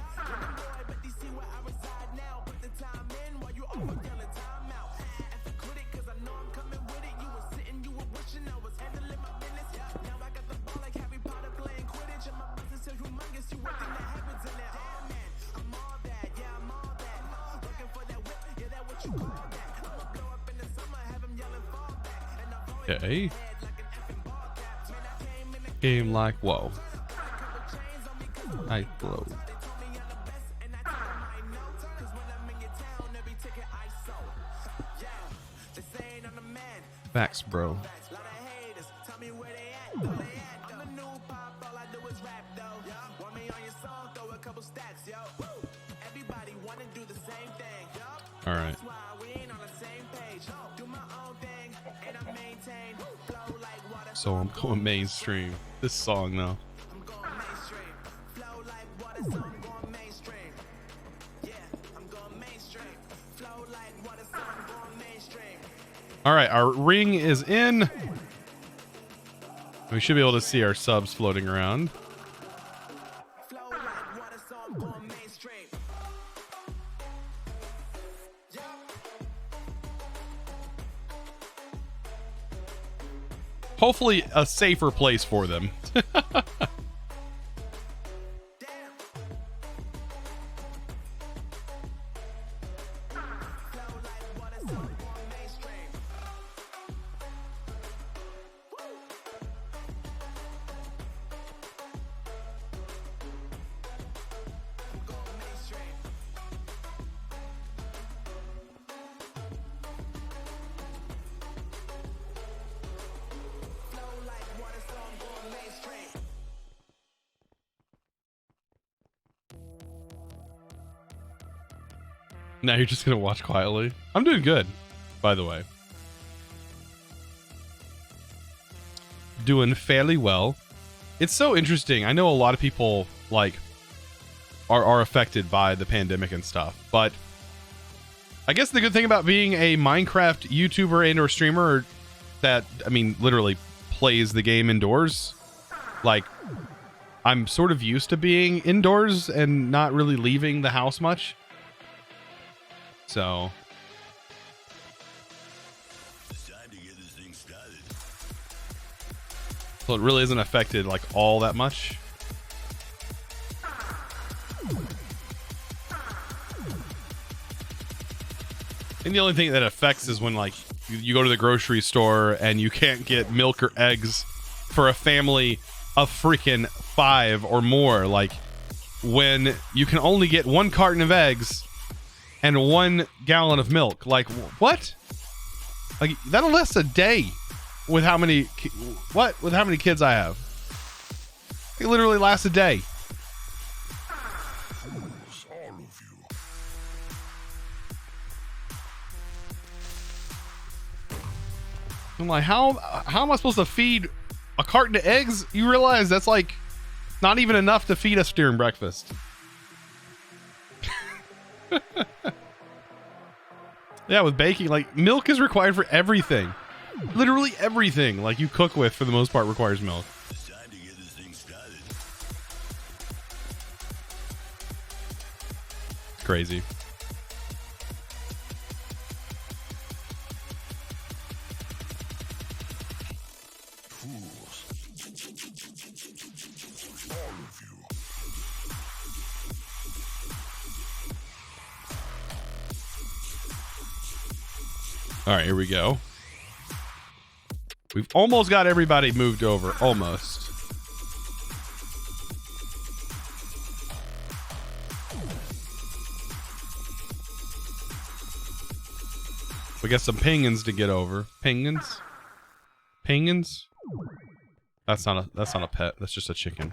Okay. Game like whoa. I blow. Facts, bro. All right. So I'm going mainstream. This song though. All right, our ring is in. We should be able to see our subs floating around. Hopefully a safer place for them. Now you're just gonna watch quietly. I'm doing good, by the way. Doing fairly well. It's so interesting. I know a lot of people like are affected by the pandemic and stuff. But I guess the good thing about being a Minecraft YouTuber and or streamer that, I mean, literally plays the game indoors, like, I'm sort of used to being indoors and not really leaving the house much. So it really isn't affected like all that much. And the only thing that affects is when like you go to the grocery store and you can't get milk or eggs for a family of freaking 5 or more. Like when you can only get 1 carton of eggs and 1 gallon of milk. Like what? Like that'll last a day with how many with how many kids I have. It literally lasts a day. I'm like, how am I supposed to feed a carton of eggs? You realize that's like not even enough to feed us during breakfast. Yeah, with baking, like milk is required for everything. Literally everything like you cook with for the most part requires milk. It's crazy. All right, here we go. We've almost got everybody moved over. Almost. We got some penguins to get over. Penguins? Penguins? That's not a pet. That's just a chicken.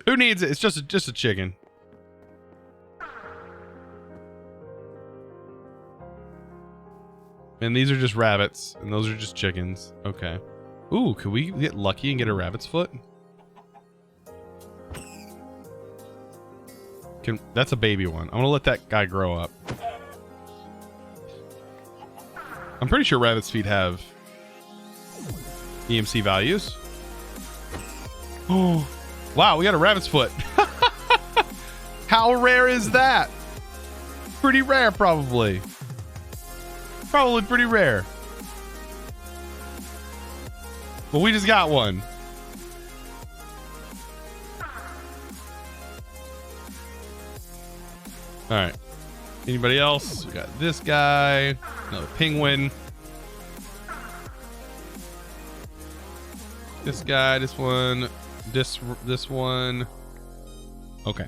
Who needs it? It's just a chicken. And these are just rabbits, and those are just chickens. Okay. Ooh, could we get lucky and get a rabbit's foot? That's a baby one. I'm gonna let that guy grow up. I'm pretty sure rabbit's feet have EMC values. Oh, wow, we got a rabbit's foot. How rare is that? Pretty rare, probably. Probably pretty rare. But we just got one. All right. Anybody else? We got this guy. Another penguin. This guy. This one. This one. Okay.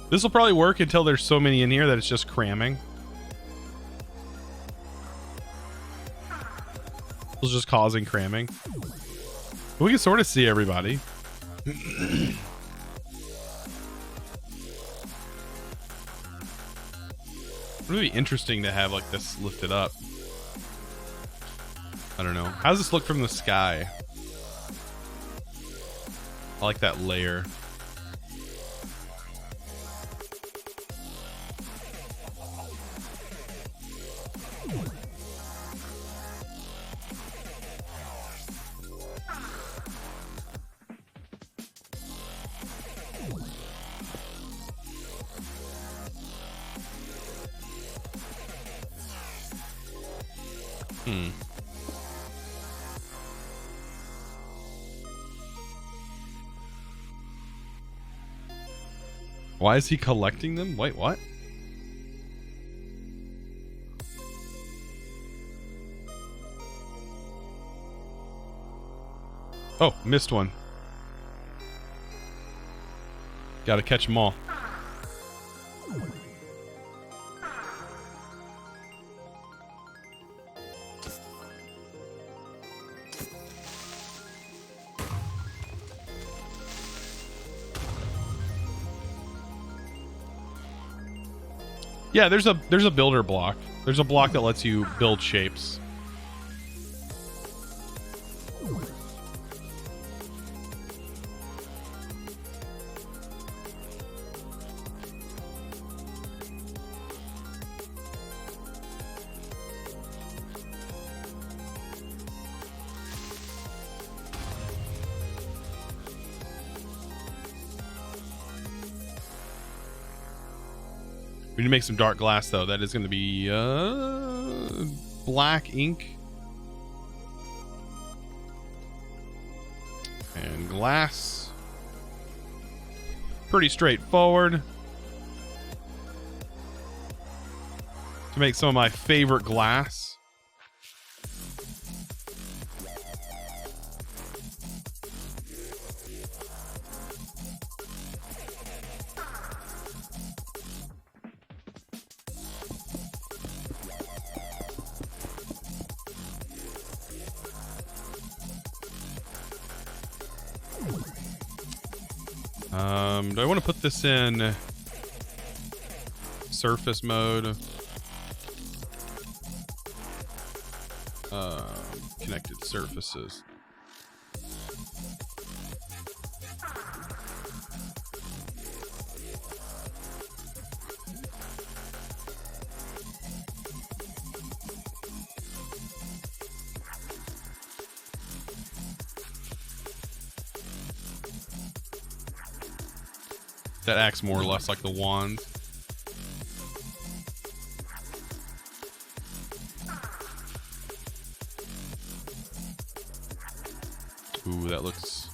This will probably work until there's so many in here that it's just cramming. It's just causing cramming. We can sort of see everybody. It would be interesting to have like this lifted up. I don't know. How does this look from the sky? I like that layer. Why is he collecting them? Wait, what? Oh, missed one. Gotta catch them all. Yeah, there's a builder block. There's a block that lets you build shapes. We need to make some dark glass, though. That is going to be black ink and glass. Pretty straightforward. To make some of my favorite glass. Do I want to put this in surface mode? Connected surfaces. That acts more or less like the wand. Ooh, that's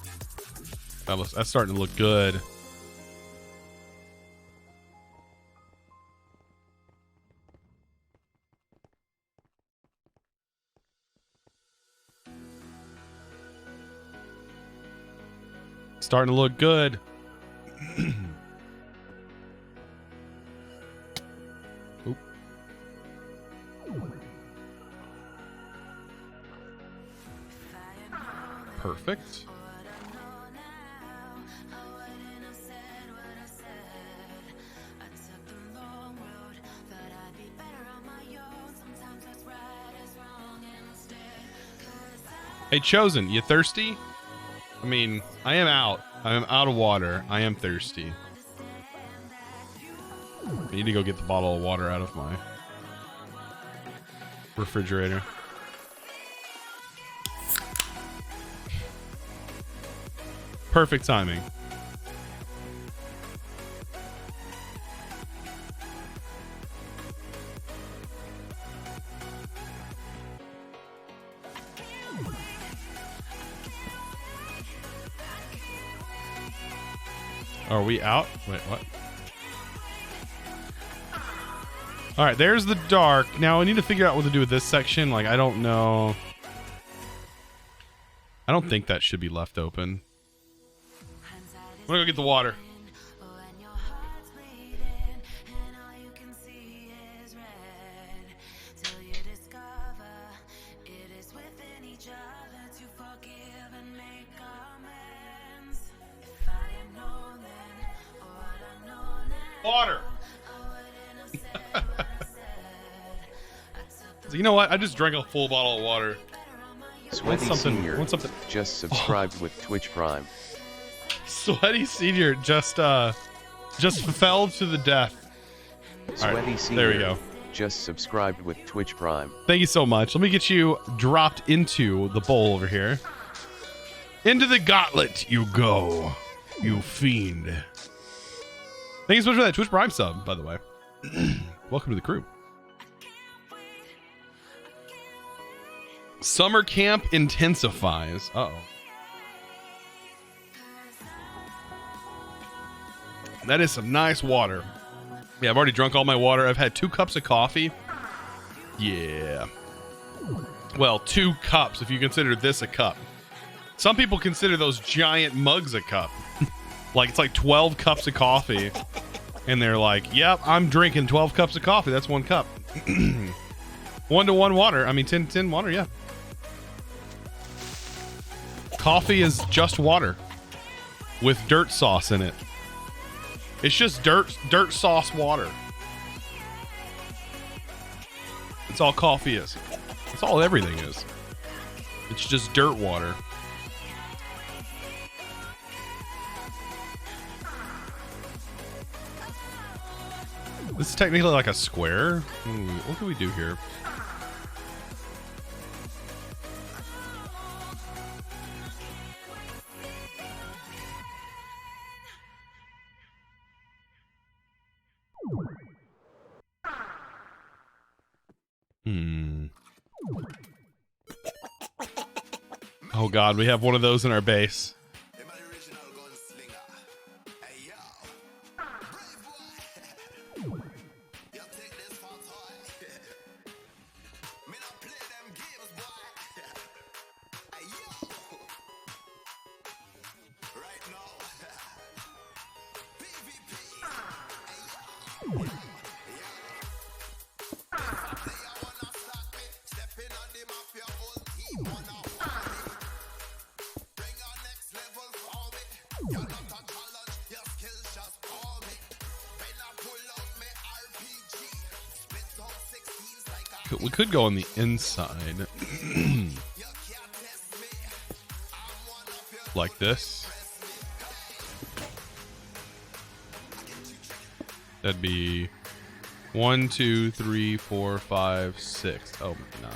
starting to look good. Starting to look good. Oop. Perfect. Hey, Chosen, you thirsty? I mean, I am out. I am out of water. I am thirsty. I need to go get the bottle of water out of my refrigerator. Perfect timing. Are we out? Wait, what? All right, there's the dark. Now I need to figure out what to do with this section. Like, I don't know. I don't think that should be left open. I'm gonna go get the water. Water. So you know what? I just drank a full bottle of water. Sweaty Senior want something. Just subscribed with Twitch Prime. Sweaty Senior just fell to the death. Sweaty right, Senior. there we go. Just subscribed with Twitch Prime. Thank you so much. Let me get you dropped into the bowl over here. Into the gauntlet you go, you fiend. Thank you so much for that Twitch Prime sub, by the way. Welcome to the crew. Summer camp intensifies. Uh-oh. That is some nice water. Yeah, I've already drunk all my water. I've had 2 cups of coffee. Yeah. Well, 2 cups if you consider this a cup. Some people consider those giant mugs a cup. Like, it's like 12 cups of coffee. And they're like, yep, I'm drinking 12 cups of coffee. That's 1 cup. 1-to-1 water. I mean, 10 water, yeah. Coffee is just water with dirt sauce in it. It's just dirt sauce water. That's all coffee is. That's all everything is. It's just dirt water. This is technically like a square. Ooh, what can we do here? Oh god, we have one of those in our base. We could go on the inside. Like this. That'd be 1, 2, 3, 4, 5, 6. Oh my god.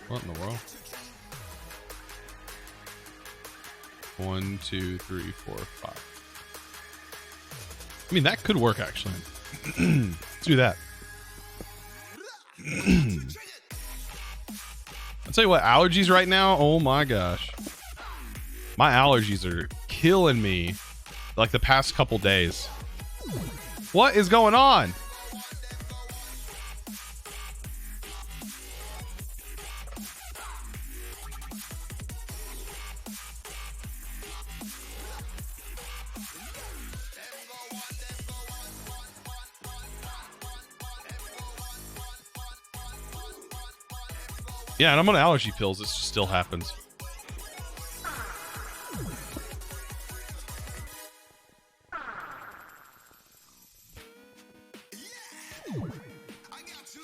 What in the world? 1, 2, 3, 4, 5. I mean, that could work actually. Let's do that. I'll tell you what, allergies right now, oh my gosh. My allergies are killing me like the past couple days. What is going on? Yeah, and I'm on allergy pills. This still happens.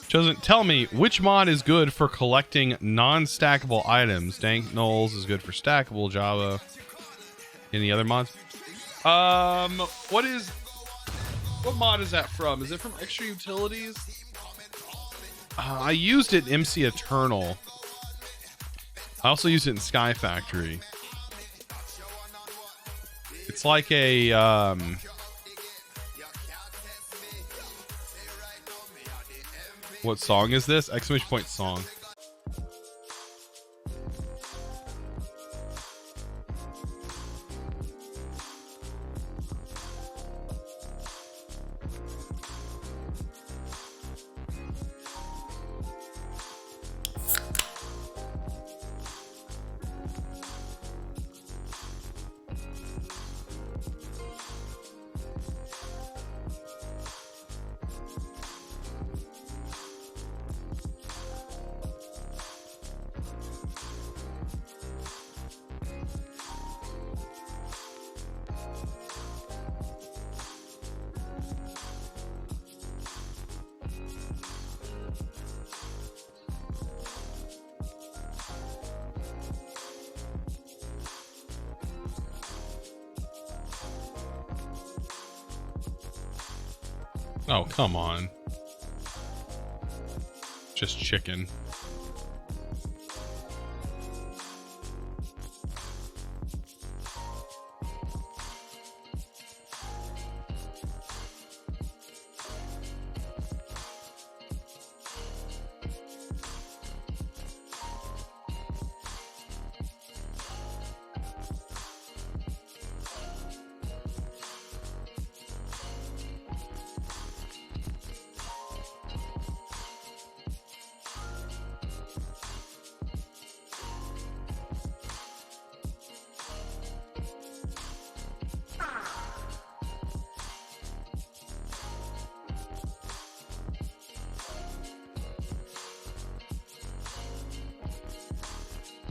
Chosen, tell me which mod is good for collecting non-stackable items. Dank Knolls is good for stackable. Java. Any other mods? What mod is that from? Is it from Extra Utilities? I used it in MC Eternal. I also used it in SkyFactory. It's like a what song is this? Exclamation point song. Oh, come on. Just chicken.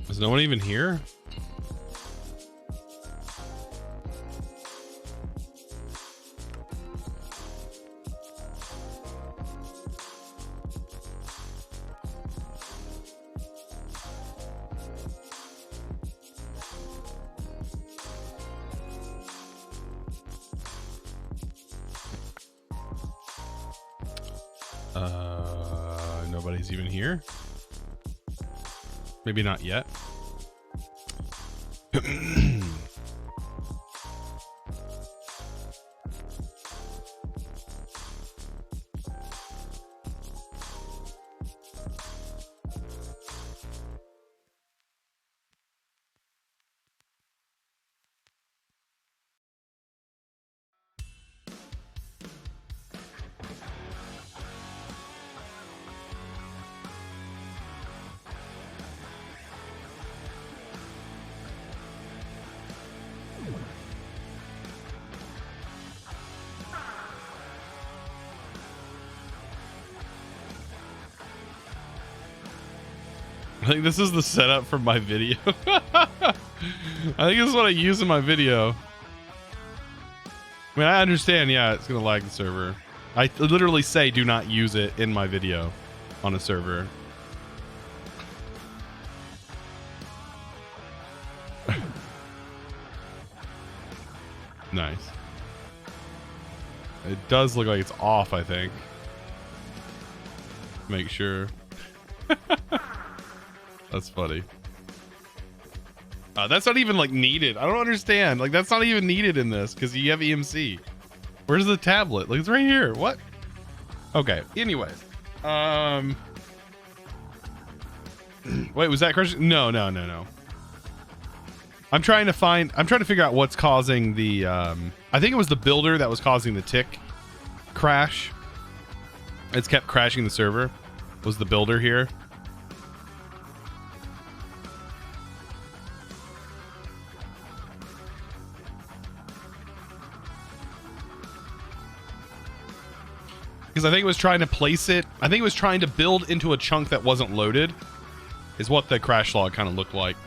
Is no one even here? Nobody's even here. Maybe not yet. I think this is the setup for my video. I think this is what I use in my video. I mean, I understand, yeah, it's gonna lag the server. I literally say do not use it in my video on a server. Nice. It does look like it's off, I think. Make sure. That's funny. That's not even like needed. I don't understand. Like that's not even needed in this because you have EMC. Where's the tablet? Like it's right here. What? Okay. Anyways. Wait, was that crash? No. I'm trying to figure out what's causing the I think it was the builder that was causing the tick crash. It's kept crashing the server. Was the builder here? Because I think it was trying to place it. I think it was trying to build into a chunk that wasn't loaded, is what the crash log kind of looked like.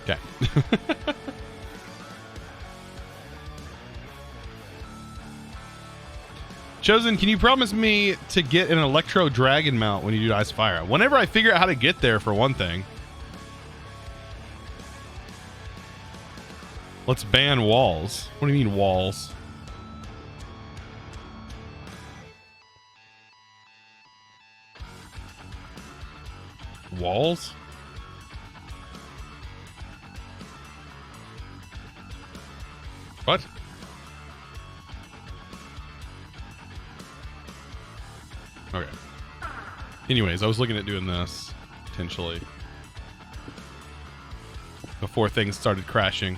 Okay. Chosen, can you promise me to get an Electro Dragon mount when you do Ice Fire? Whenever I figure out how to get there, for one thing. Let's ban walls. What do you mean walls? Walls? What? Okay. Anyways, I was looking at doing this, potentially. Before things started crashing.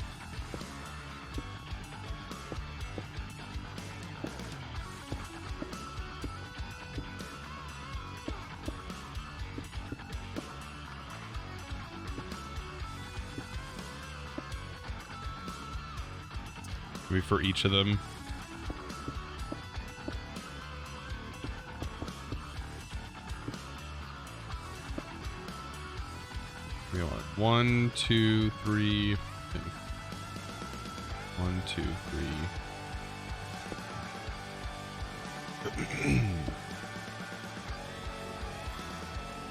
Maybe for each of them. We want 1, 2, 3. 1, 2, 3.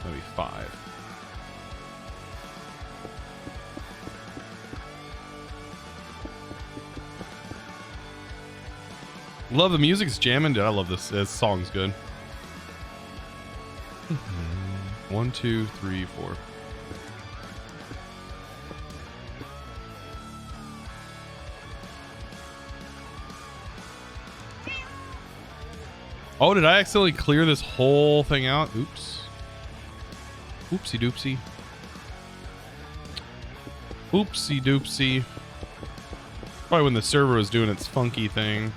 Maybe 5. Love the music. It's jamming, dude. I love this. This song's good. 1, 2, 3, 4. Oh, did I accidentally clear this whole thing out? Oops. Oopsie doopsie. Oopsie doopsie. Probably when the server was doing its funky thing.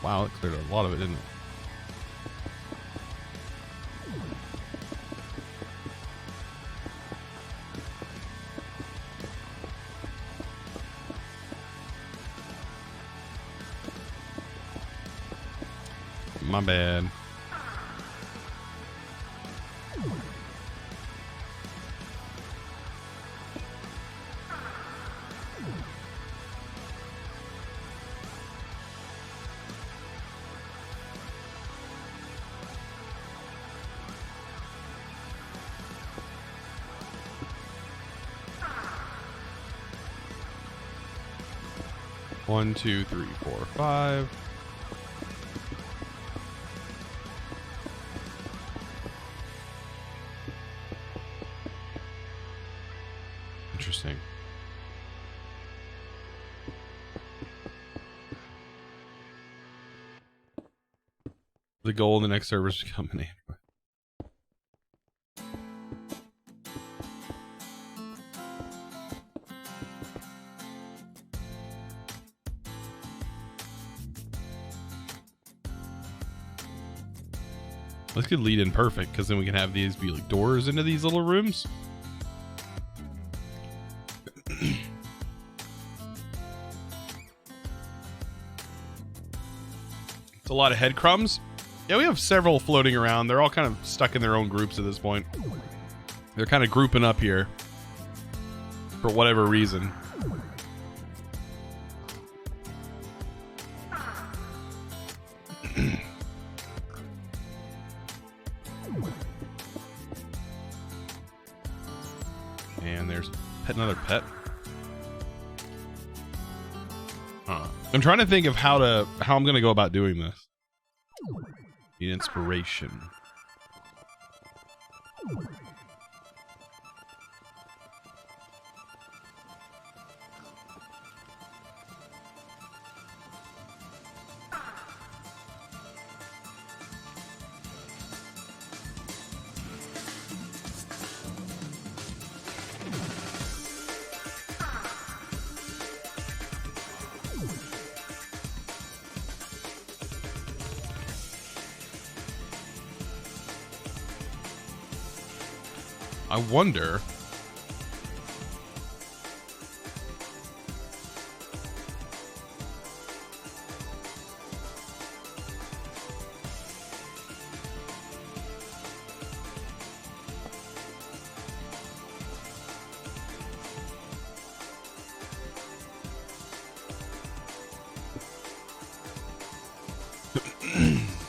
Wow, it cleared a lot of it, didn't it? My bad. One, two, three, four, five. Interesting. The goal in the next server is to become an Android. This could lead in perfect, because then we can have these be like doors into these little rooms. It's a lot of head crumbs. Yeah, we have several floating around. They're all kind of stuck in their own groups at this point. They're kind of grouping up here for whatever reason. And there's another pet. I'm trying to think of how I'm gonna go about doing this. Need inspiration. I wonder.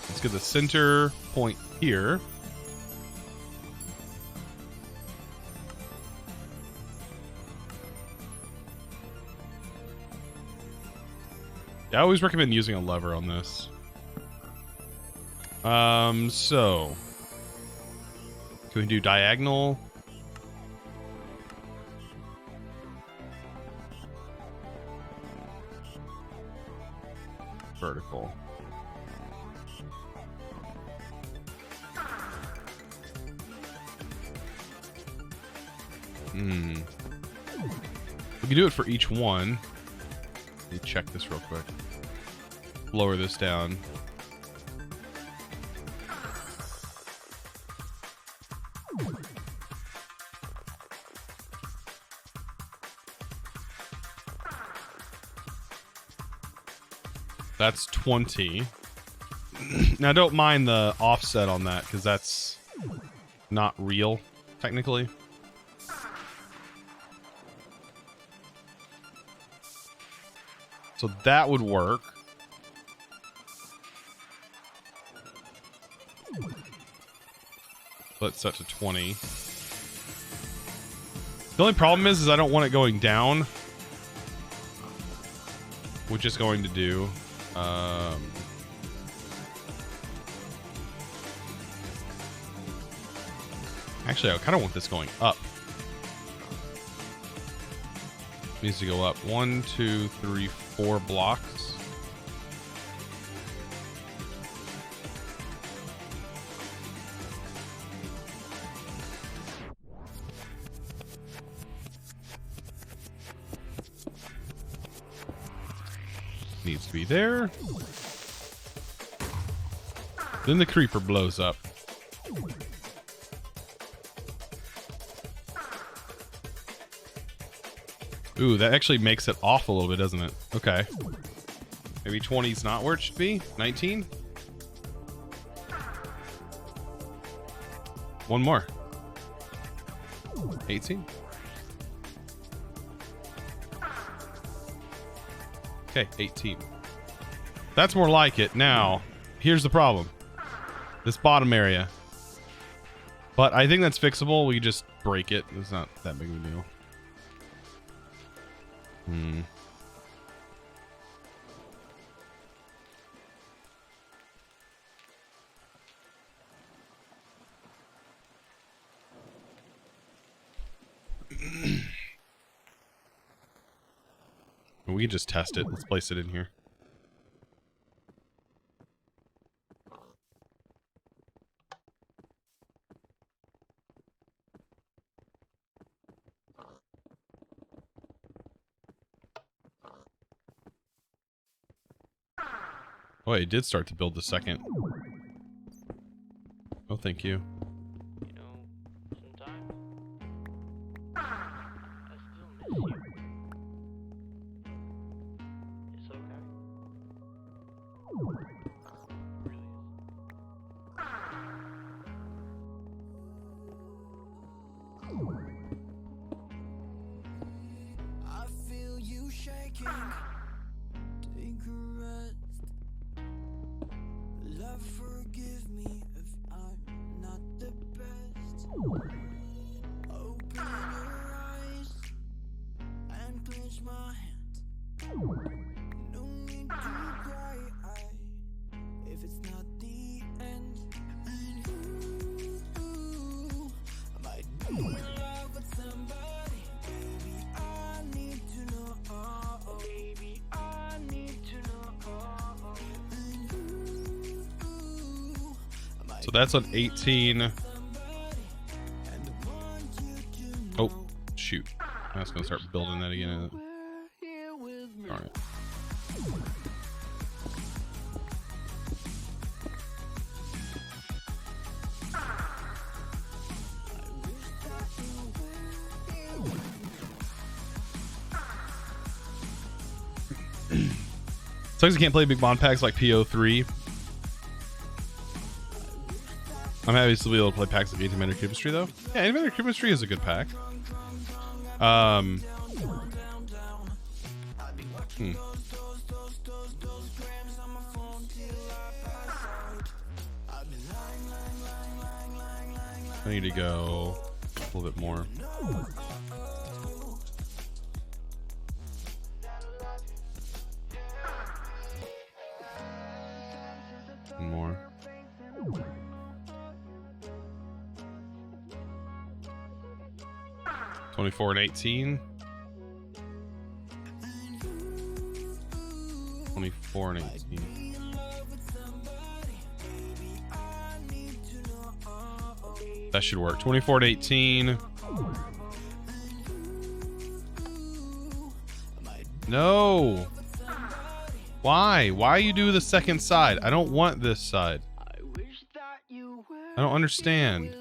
Let's get the center point here. I always recommend using a lever on this. So can we do diagonal? Vertical. We can do it for each one. Let me check this real quick. Lower this down. That's 20. Now don't mind the offset on that because that's not real technically. So that would work. Let's set to 20. The only problem is I don't want it going down. Which is going to do. Actually, I kind of want this going up. Needs to go up 1, 2, 3, 4 blocks. Needs to be there. Then the creeper blows up. Ooh, that actually makes it off a little bit, doesn't it? Okay. Maybe 20's not where it should be? 19? one more. 18. Okay, 18. That's more like it. Now, here's the problem. This bottom area. But I think that's fixable. We just break it. It's not that big of a deal. We can just test it. Let's place it in here. Oh, it did start to build the second. Oh, thank you. You know, sometimes I still miss you. It's okay. Really I feel you shaking. Take a rest. Love, forgive me if I'm not the best. Open your eyes and clench my hands. No need to cry if it's not the end. And you might be in love with somebody. Baby, I need to know. Baby, I need to know. So that's on 18. Oh, shoot. I was going to start building that again. All right. Sucks I can't play big bond packs like PO3. I'm happy to be able to play packs like Antimatter Chemistry though. Yeah, Antimatter Chemistry is a good pack. I need to go a little bit more. And more. $24 and 18. 24 and 18. That should work. 24 to 18. No. Why? Why you do the second side? I don't want this side. I don't understand.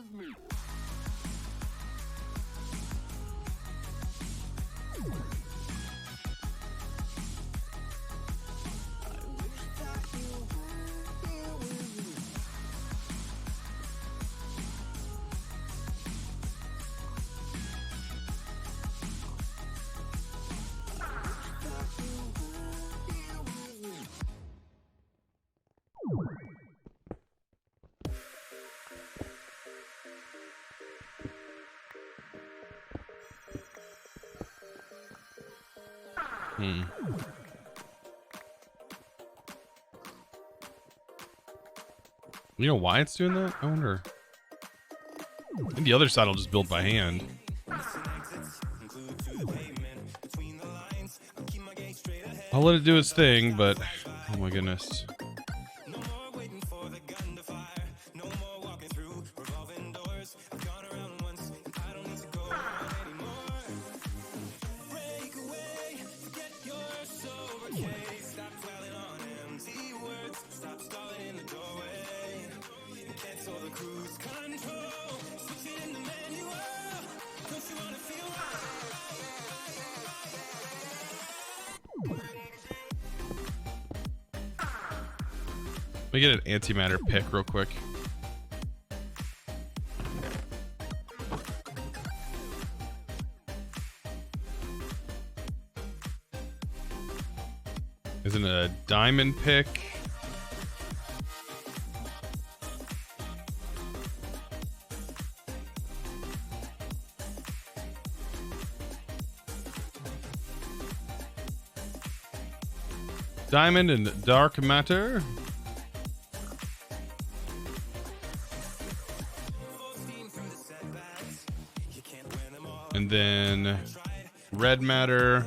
You know why it's doing that? I wonder. I think the other side will just build by hand. I'll let it do its thing, but oh my goodness. Let me get an antimatter pick real quick. Isn't it a diamond pick? Diamond and dark matter. And then red matter.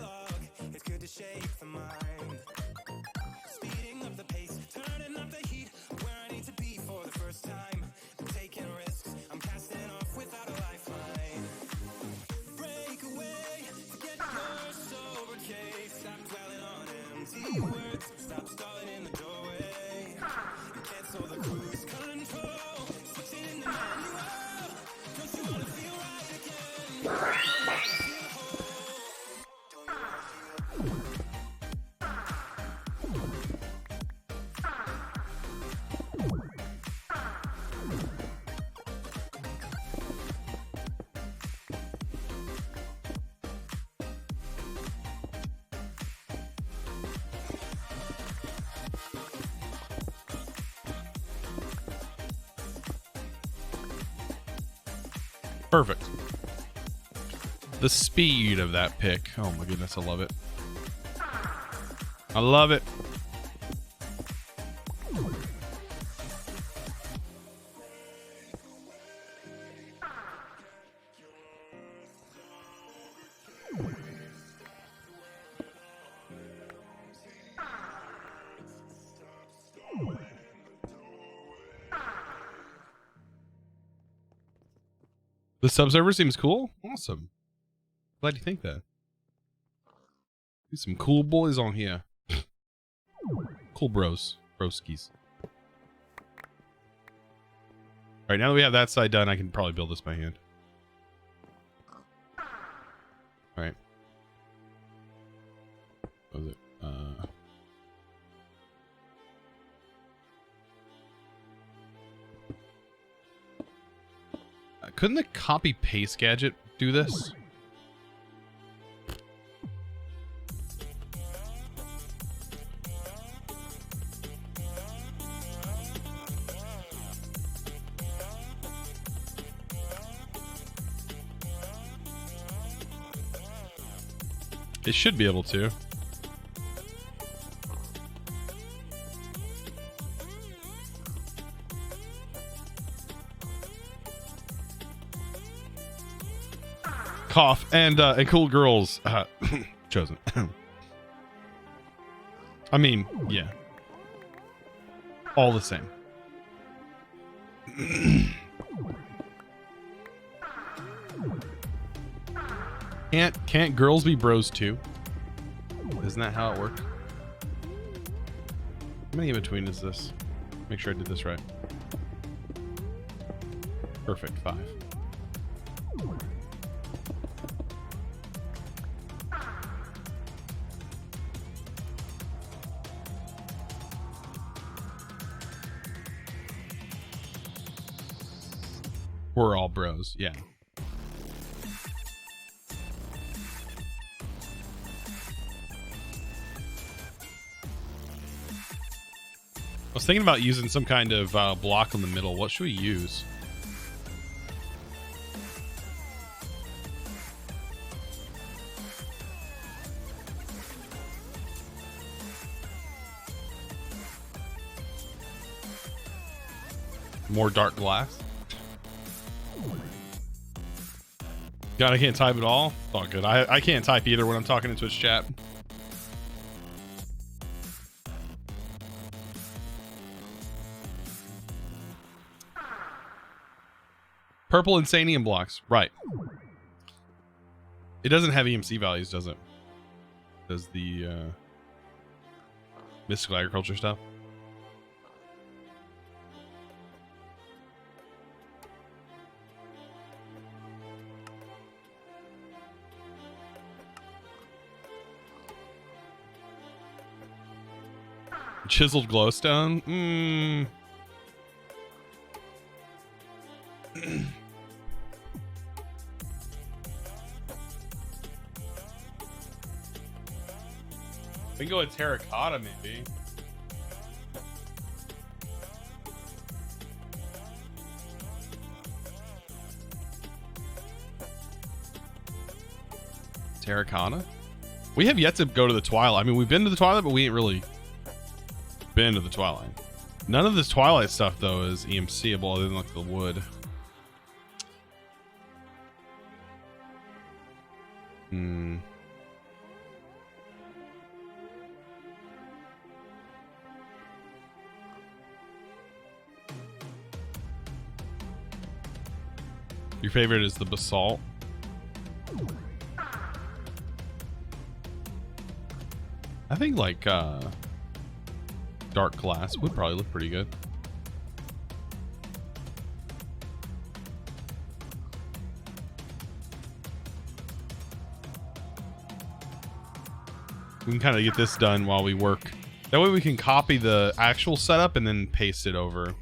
Perfect. The speed of that pick. Oh my goodness, I love it. I love it. The subserver seems cool. Awesome. Glad you think that. There's some cool boys on here. Cool bros. Broskis. Alright, now that we have that side done, I can probably build this by hand. Alright. What was it? Couldn't the copy paste gadget do this? It should be able to. Cough and cool girls chosen. I mean, yeah, all the same. Can't girls be bros too? Isn't that how it works? How many in between is this? Make sure I did this right. Perfect, 5. We're all bros, yeah. I was thinking about using some kind of block in the middle. What should we use? More dark glass? God, I can't type at all? It's all good. I can't type either when I'm talking in Twitch chat. Purple Insanium blocks. Right. It doesn't have EMC values, does it? Does the mystical agriculture stuff? Chiseled glowstone? We can go with terracotta, maybe. Terracotta? We have yet to go to the Twilight. I mean, we've been to the Twilight, but we ain't really been to the Twilight. None of this Twilight stuff, though, is EMCable other than like the wood. Hmm. Your favorite is the basalt. I think like dark glass would probably look pretty good. We can kind of get this done while we work. That way we can copy the actual setup and then paste it over.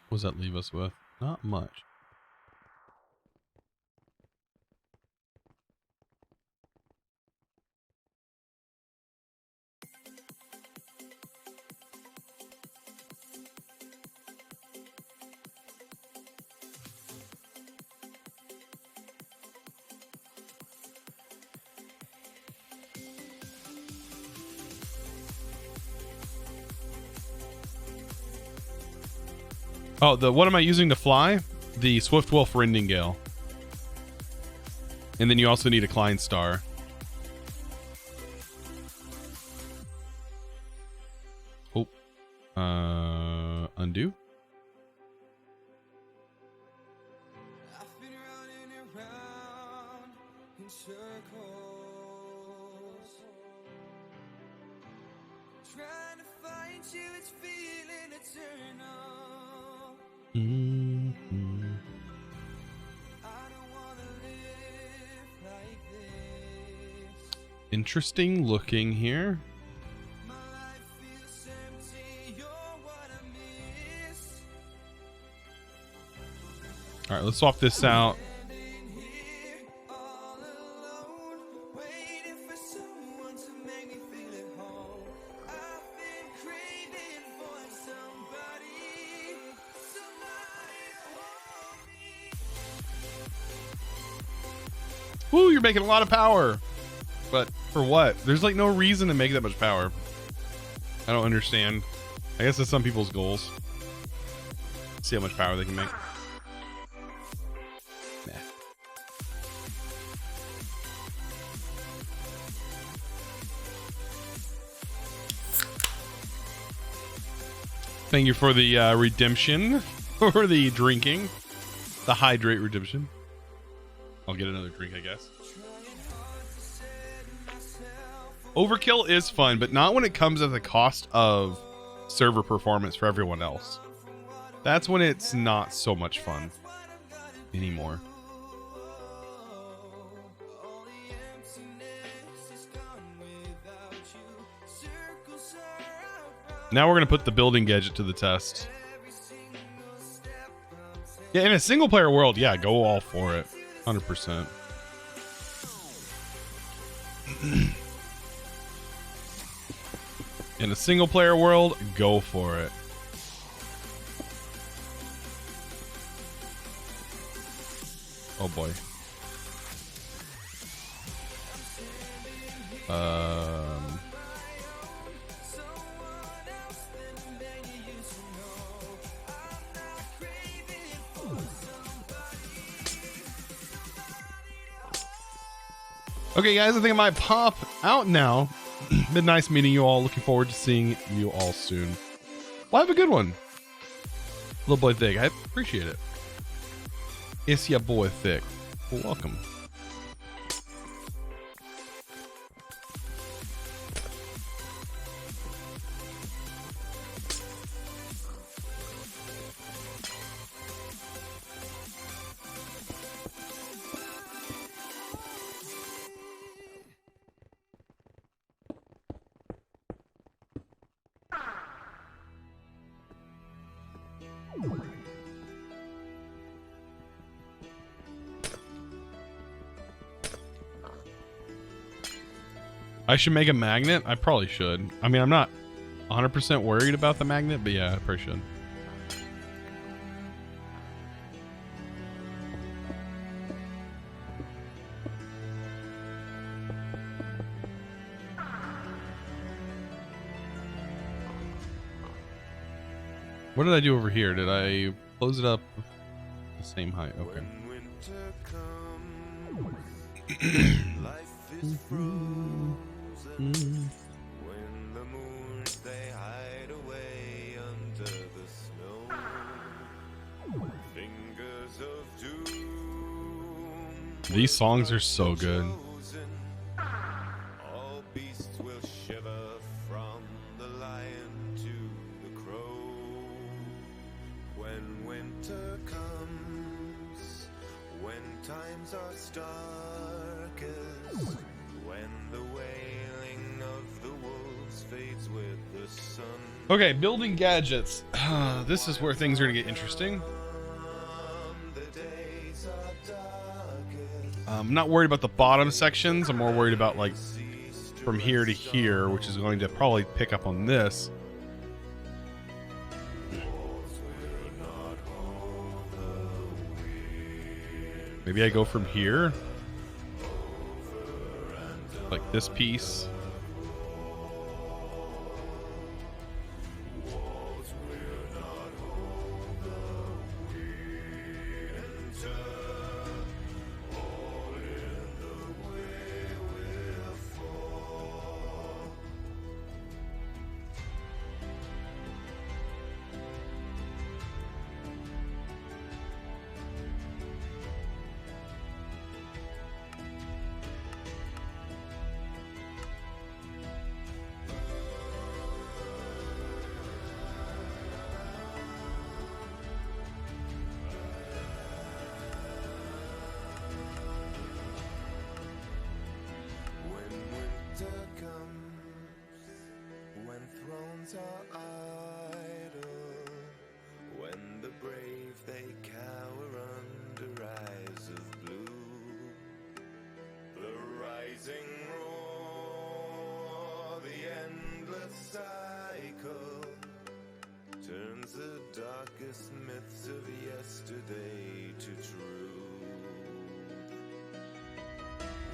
What does that leave us with? Not much. Oh, what am I using to fly? The Swift Wolf Rendingale. And then you also need a Klein Star. Oh. Undo. I've been running around in circles, trying to find you, it's feeling eternal. Mm-hmm. I don't wanna live like this. Interesting looking here. My life feels empty, you're what I miss. All right, let's swap this out. Standing here all alone, waiting for someone to make me feel at home. I've been craving for somebody to hold me. Woo, you're making a lot of power. But for what? There's like no reason to make that much power. I don't understand. I guess that's some people's goals. See how much power they can make. Nah. Thank you for the redemption, for the drinking, the hydrate redemption. I'll get another drink, I guess. Overkill is fun, but not when it comes at the cost of server performance for everyone else. That's when it's not so much fun anymore. Now we're going to put the building gadget to the test. Yeah, in a single player world, yeah, go all for it. 100%. In a single player world, go for it. Oh boy. Okay, guys, I think I might pop out now. Been nice meeting you all. Looking forward to seeing you all soon. Well, have a good one. Little boy Thick. I appreciate it. It's your boy Thick. Well, welcome. I should make a magnet. I probably should. I mean, I'm not 100% worried about the magnet, but yeah, I probably should. What did I do over here? Did I close it up the same height? Okay. When winter comes, life is frozen. When the moons they hide away under the snow, fingers of doom. These songs are so good. Chosen. All beasts will shiver from the lion to the crow. When winter comes, when times are starkest, when the wailing of the wolves fades with the sun. Okay, building gadgets. This is where things are gonna get interesting. The days are darkest. I'm not worried about the bottom sections. I'm more worried about like from here to here, which is going to probably pick up on this. Maybe I go from here, like this piece. When winter comes, when thrones are idle, when the brave they cower under eyes of blue, the rising roar, the endless cycle, turns the darkest myths of yesterday to truth.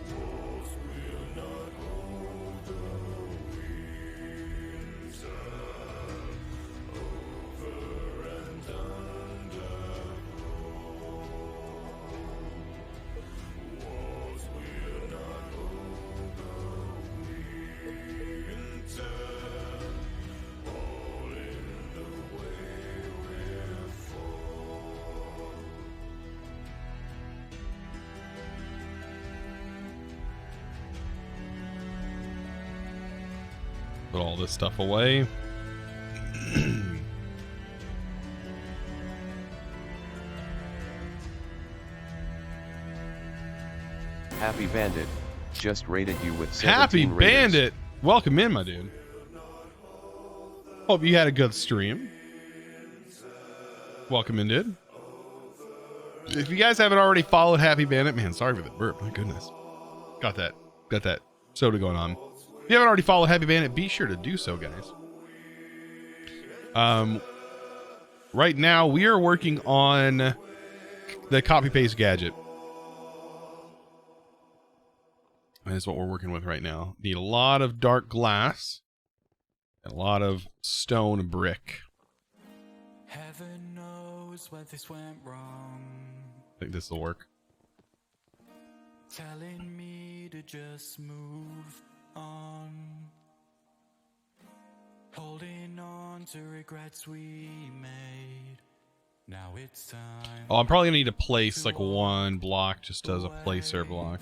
Walls will not hold the winter. Over and under walls will not hold the winter. All in the way we'll fall. Put all this stuff away. Happy Bandit just rated you with 17 Happy raters. Bandit! Welcome in, my dude. Hope you had a good stream. Welcome in, dude. If you guys haven't already followed Happy Bandit, man, sorry for the burp. My goodness. Got that soda going on. If you haven't already followed Happy Bandit, be sure to do so, guys. Right now we are working on the copy paste gadget. That is what we're working with right now. Need a lot of dark glass and a lot of stone brick. Heaven knows where this went wrong. I think this will work. Telling me to just move on. holding on to regrets we made. Now it's time. Oh, I'm probably gonna need to place like one block just as a placer block.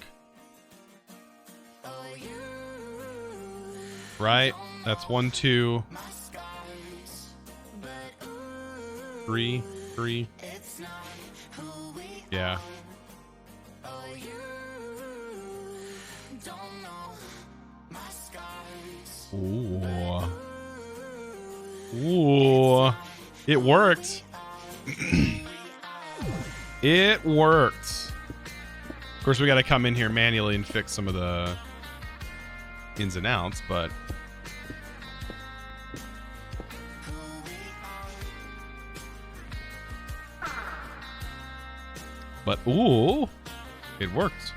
Right? That's 1, 2, 3, 3. Yeah. Ooh. Ooh. It worked. It worked. Of course, we got to come in here manually and fix some of the ins and outs, but ooh, it worked.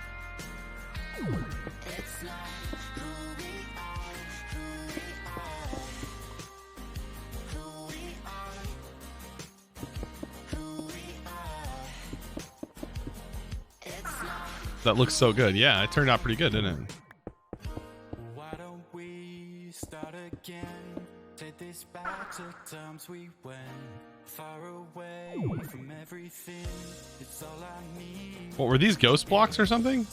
That looks so good. Yeah, it turned out pretty good, didn't it? Why don't we start again? Take this back to times we went far away from everything. It's all I need. What were these, ghost blocks or something?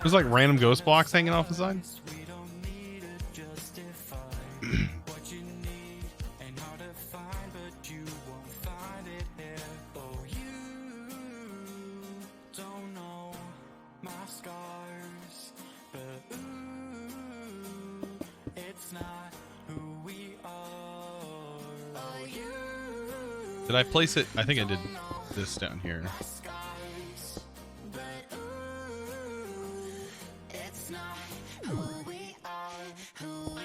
There's like random ghost blocks hanging off the side. We don't need to justify what you need and hard to find, but you won't find it here. Oh, you don't know my scars, but ooh, it's not who we are. Oh, you Did I place it? I think I did this down here. scars, but ooh, it's not who we are, who we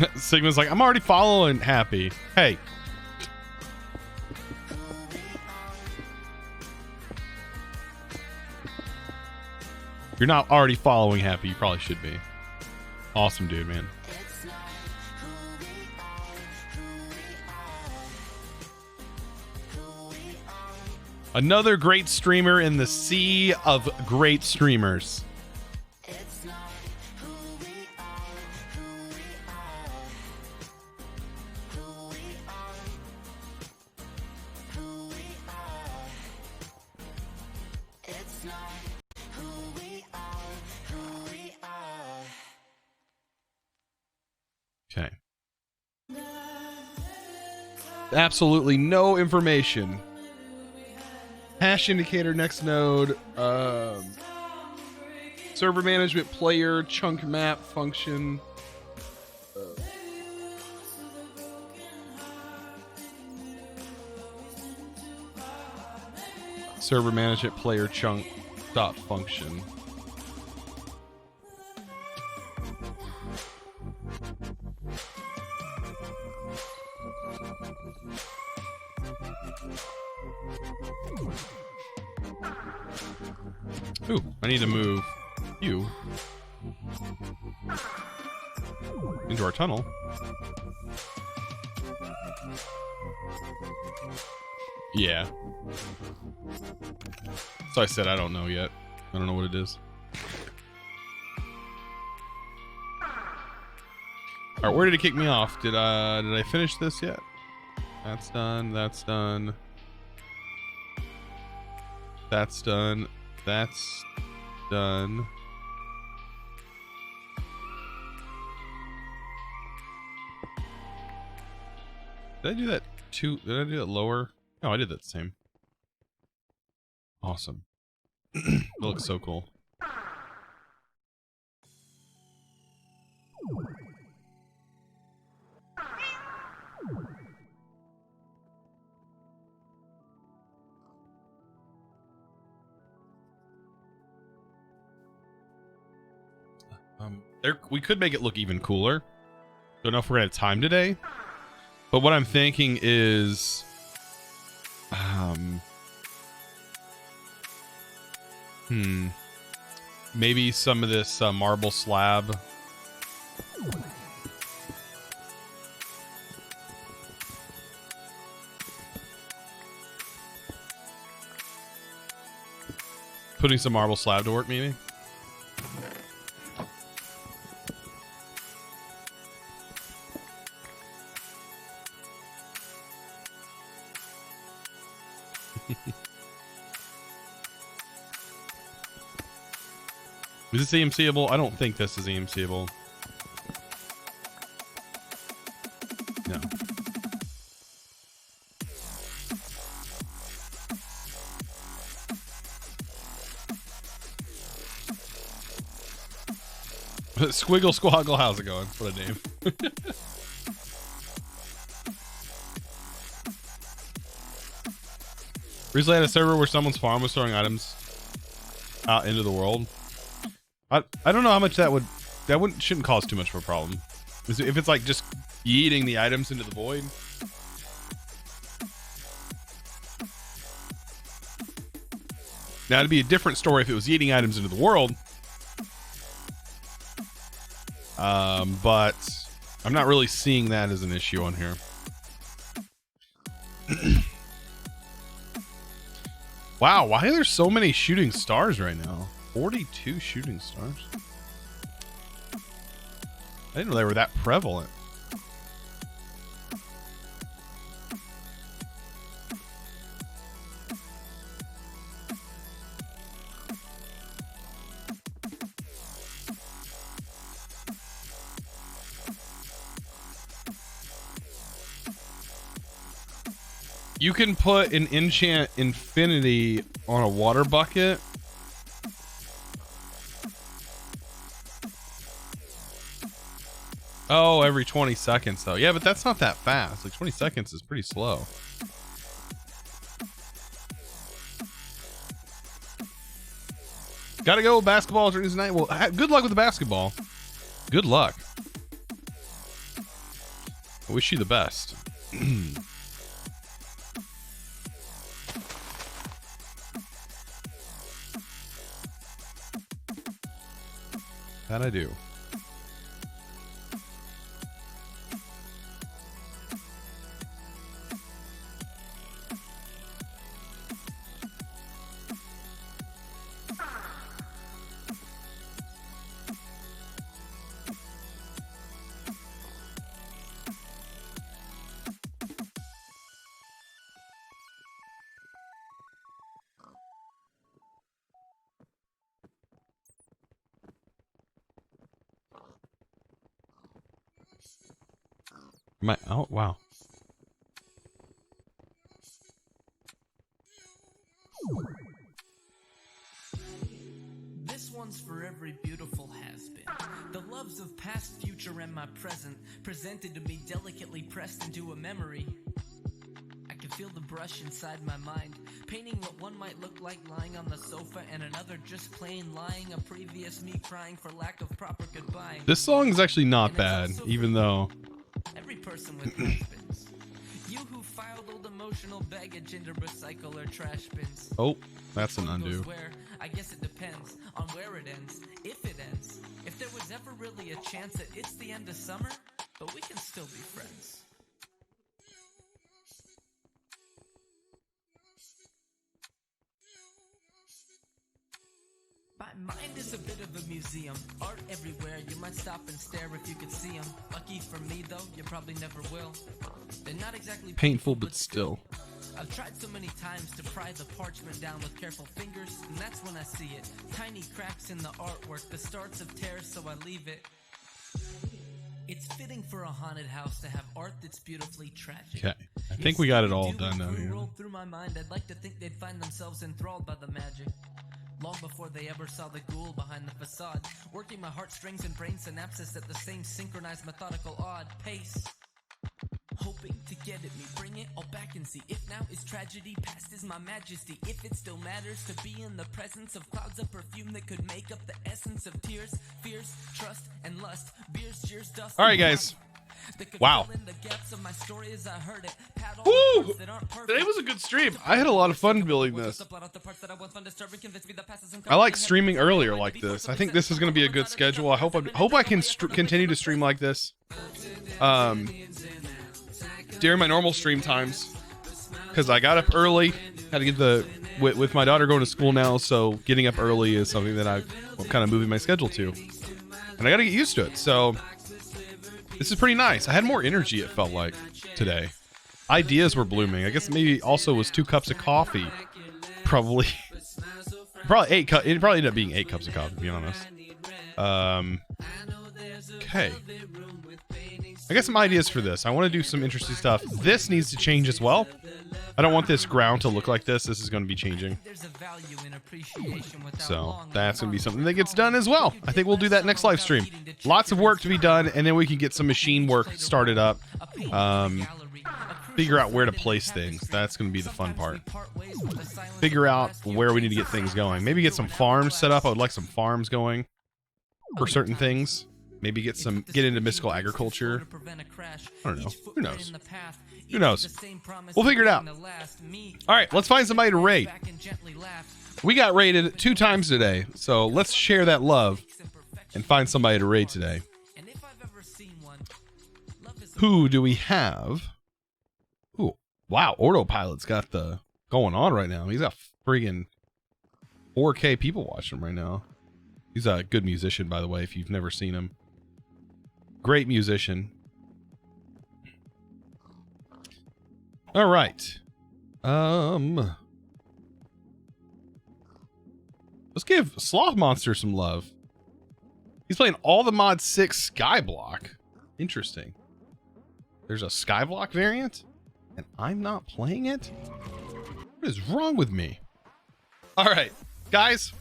are. Sigma's like, I'm already following Happy. Hey. You're not already following Happy. You probably should be. Awesome dude, man. It's not who we are, who we are. Another great streamer in the sea of great streamers. It's not who we are, who we are, who we are, who we are. It's not who we are, who we are. Okay. Absolutely no information. Hash indicator, next node, server management player, chunk map function. Server management player chunk dot function. Ooh, I need to move you into our tunnel. Yeah. So I said I don't know yet. I don't know what it is. Alright, where did it kick me off? Did I finish this yet? That's done, that's done. That's done. That's done. Did I do that too? Did I do that lower? No, I did that same. Awesome. It looks so cool. We could make it look even cooler. Don't know if we're gonna have time today, but what I'm thinking is, maybe some of this marble slab. Putting some marble slab to work, maybe. Is this EMCable? I don't think this is EMCable. No. Squiggle Squoggle, how's it going? What a name. Recently had a server where someone's farm was throwing items out into the world. I don't know how much that shouldn't cause too much of a problem. If it's like just yeeting the items into the void. Now it'd be a different story if it was yeeting items into the world. But I'm not really seeing that as an issue on here. Wow, why are there so many shooting stars right now? 42 shooting stars. I didn't know they were that prevalent. You can put an enchant infinity on a water bucket. Oh, every 20 seconds though. Yeah, but that's not that fast. Like 20 seconds is pretty slow. Gotta go. Basketball tonight. Well, good luck with the basketball. Good luck. I wish you the best. That I do. Oh, wow. This one's for every beautiful has-been. The loves of past, future, and my present, presented to me delicately pressed into a memory. I can feel the brush inside my mind, painting what one might look like lying on the sofa and another just plain lying, a previous me crying for lack of proper goodbye. This song is actually not bad, even though... Every person with husbands. You who filed old emotional baggage into recycle or trash bins. Oh, that's an undo. Where, I guess it depends on where it ends, if it ends. If there was ever really a chance that it's the end of summer, but we can still be friends. My mind is a bit of a museum. Art everywhere, you might stop and stare if you could see them. Lucky for me though, you probably never will. They're not exactly painful, but still. I've tried so many times to pry the parchment down with careful fingers, and that's when I see it. Tiny cracks in the artwork, the starts of tears, so I leave it. It's fitting for a haunted house to have art that's beautifully tragic. Okay, I think we got it all done down here. Rolled through my mind, I'd like to think they'd find themselves enthralled by the magic. Long before they ever saw the ghoul behind the facade, working my heartstrings and brain synapses at the same synchronized, methodical, odd pace. Hoping to get at me, bring it all back and see. If now is tragedy, past is my majesty. If it still matters to be in the presence of clouds of perfume that could make up the essence of tears, fears, trust, and lust. Beers, cheers, dust. All right, guys. Wow. Woo! Today was a good stream. I had a lot of fun building this. I like streaming earlier like this. I think this is going to be a good schedule. I hope I can continue to stream like this during my normal stream times, because I got up early, had to get the with my daughter going to school now, so getting up early is something that I'm kind of moving my schedule to, and I got to get used to it. So this is pretty nice. I had more energy, it felt like, today. Ideas were blooming. I guess maybe also was 2 cups of coffee. Probably 8 cups. It probably ended up being 8 cups of coffee, to be honest. Okay. I got some ideas for this. I want to do some interesting stuff. This needs to change as well. I don't want this ground to look like this. This is going to be changing. So that's going to be something that gets done as well. I think we'll do that next live stream. Lots of work to be done, and then we can get some machine work started up. Figure out where to place things. That's going to be the fun part. Figure out where we need to get things going. Maybe get some farms set up. I would like some farms going for certain things. Maybe get into mystical agriculture. I don't know. Who knows? Who knows? We'll figure it out. All right, let's find somebody to raid. We got raided 2 times today, so let's share that love and find somebody to raid today. Who do we have? Ooh, wow, Autopilot's got the going on right now. He's got friggin' 4K people watching him right now. He's a good musician, by the way, if you've never seen him. Great musician. All right. Let's give Sloth Monster some love. He's playing all the mod 6 skyblock. Interesting. There's a skyblock variant, and I'm not playing it? What is wrong with me? All right, guys.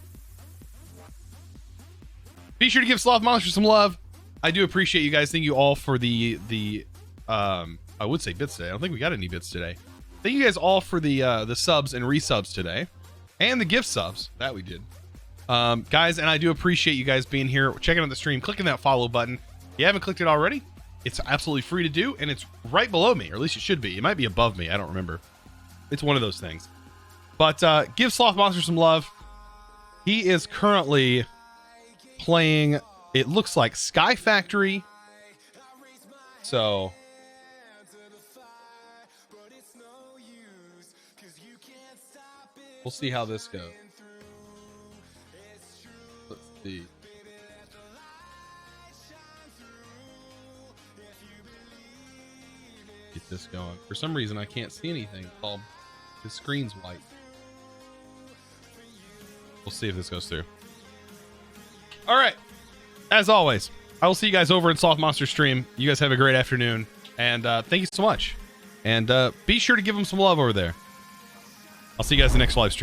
Be sure to give Sloth Monster some love. I do appreciate you guys. Thank you all for the I would say bits today. I don't think we got any bits today. Thank you guys all for the subs and resubs today, and the gift subs that we did, guys. And I do appreciate you guys being here, checking out the stream, clicking that follow button. If you haven't clicked it already, it's absolutely free to do, and it's right below me, or at least it should be. It might be above me. I don't remember. It's one of those things. But give Sloth Monster some love. He is currently playing, it looks like SkyFactory. So we'll see how this goes. Let's see. Get this going. For some reason, I can't see anything. The screen's white. We'll see if this goes through. All right. As always, I will see you guys over in Sloth Monster stream. You guys have a great afternoon, and thank you so much. And be sure to give them some love over there. I'll see you guys in the next live stream.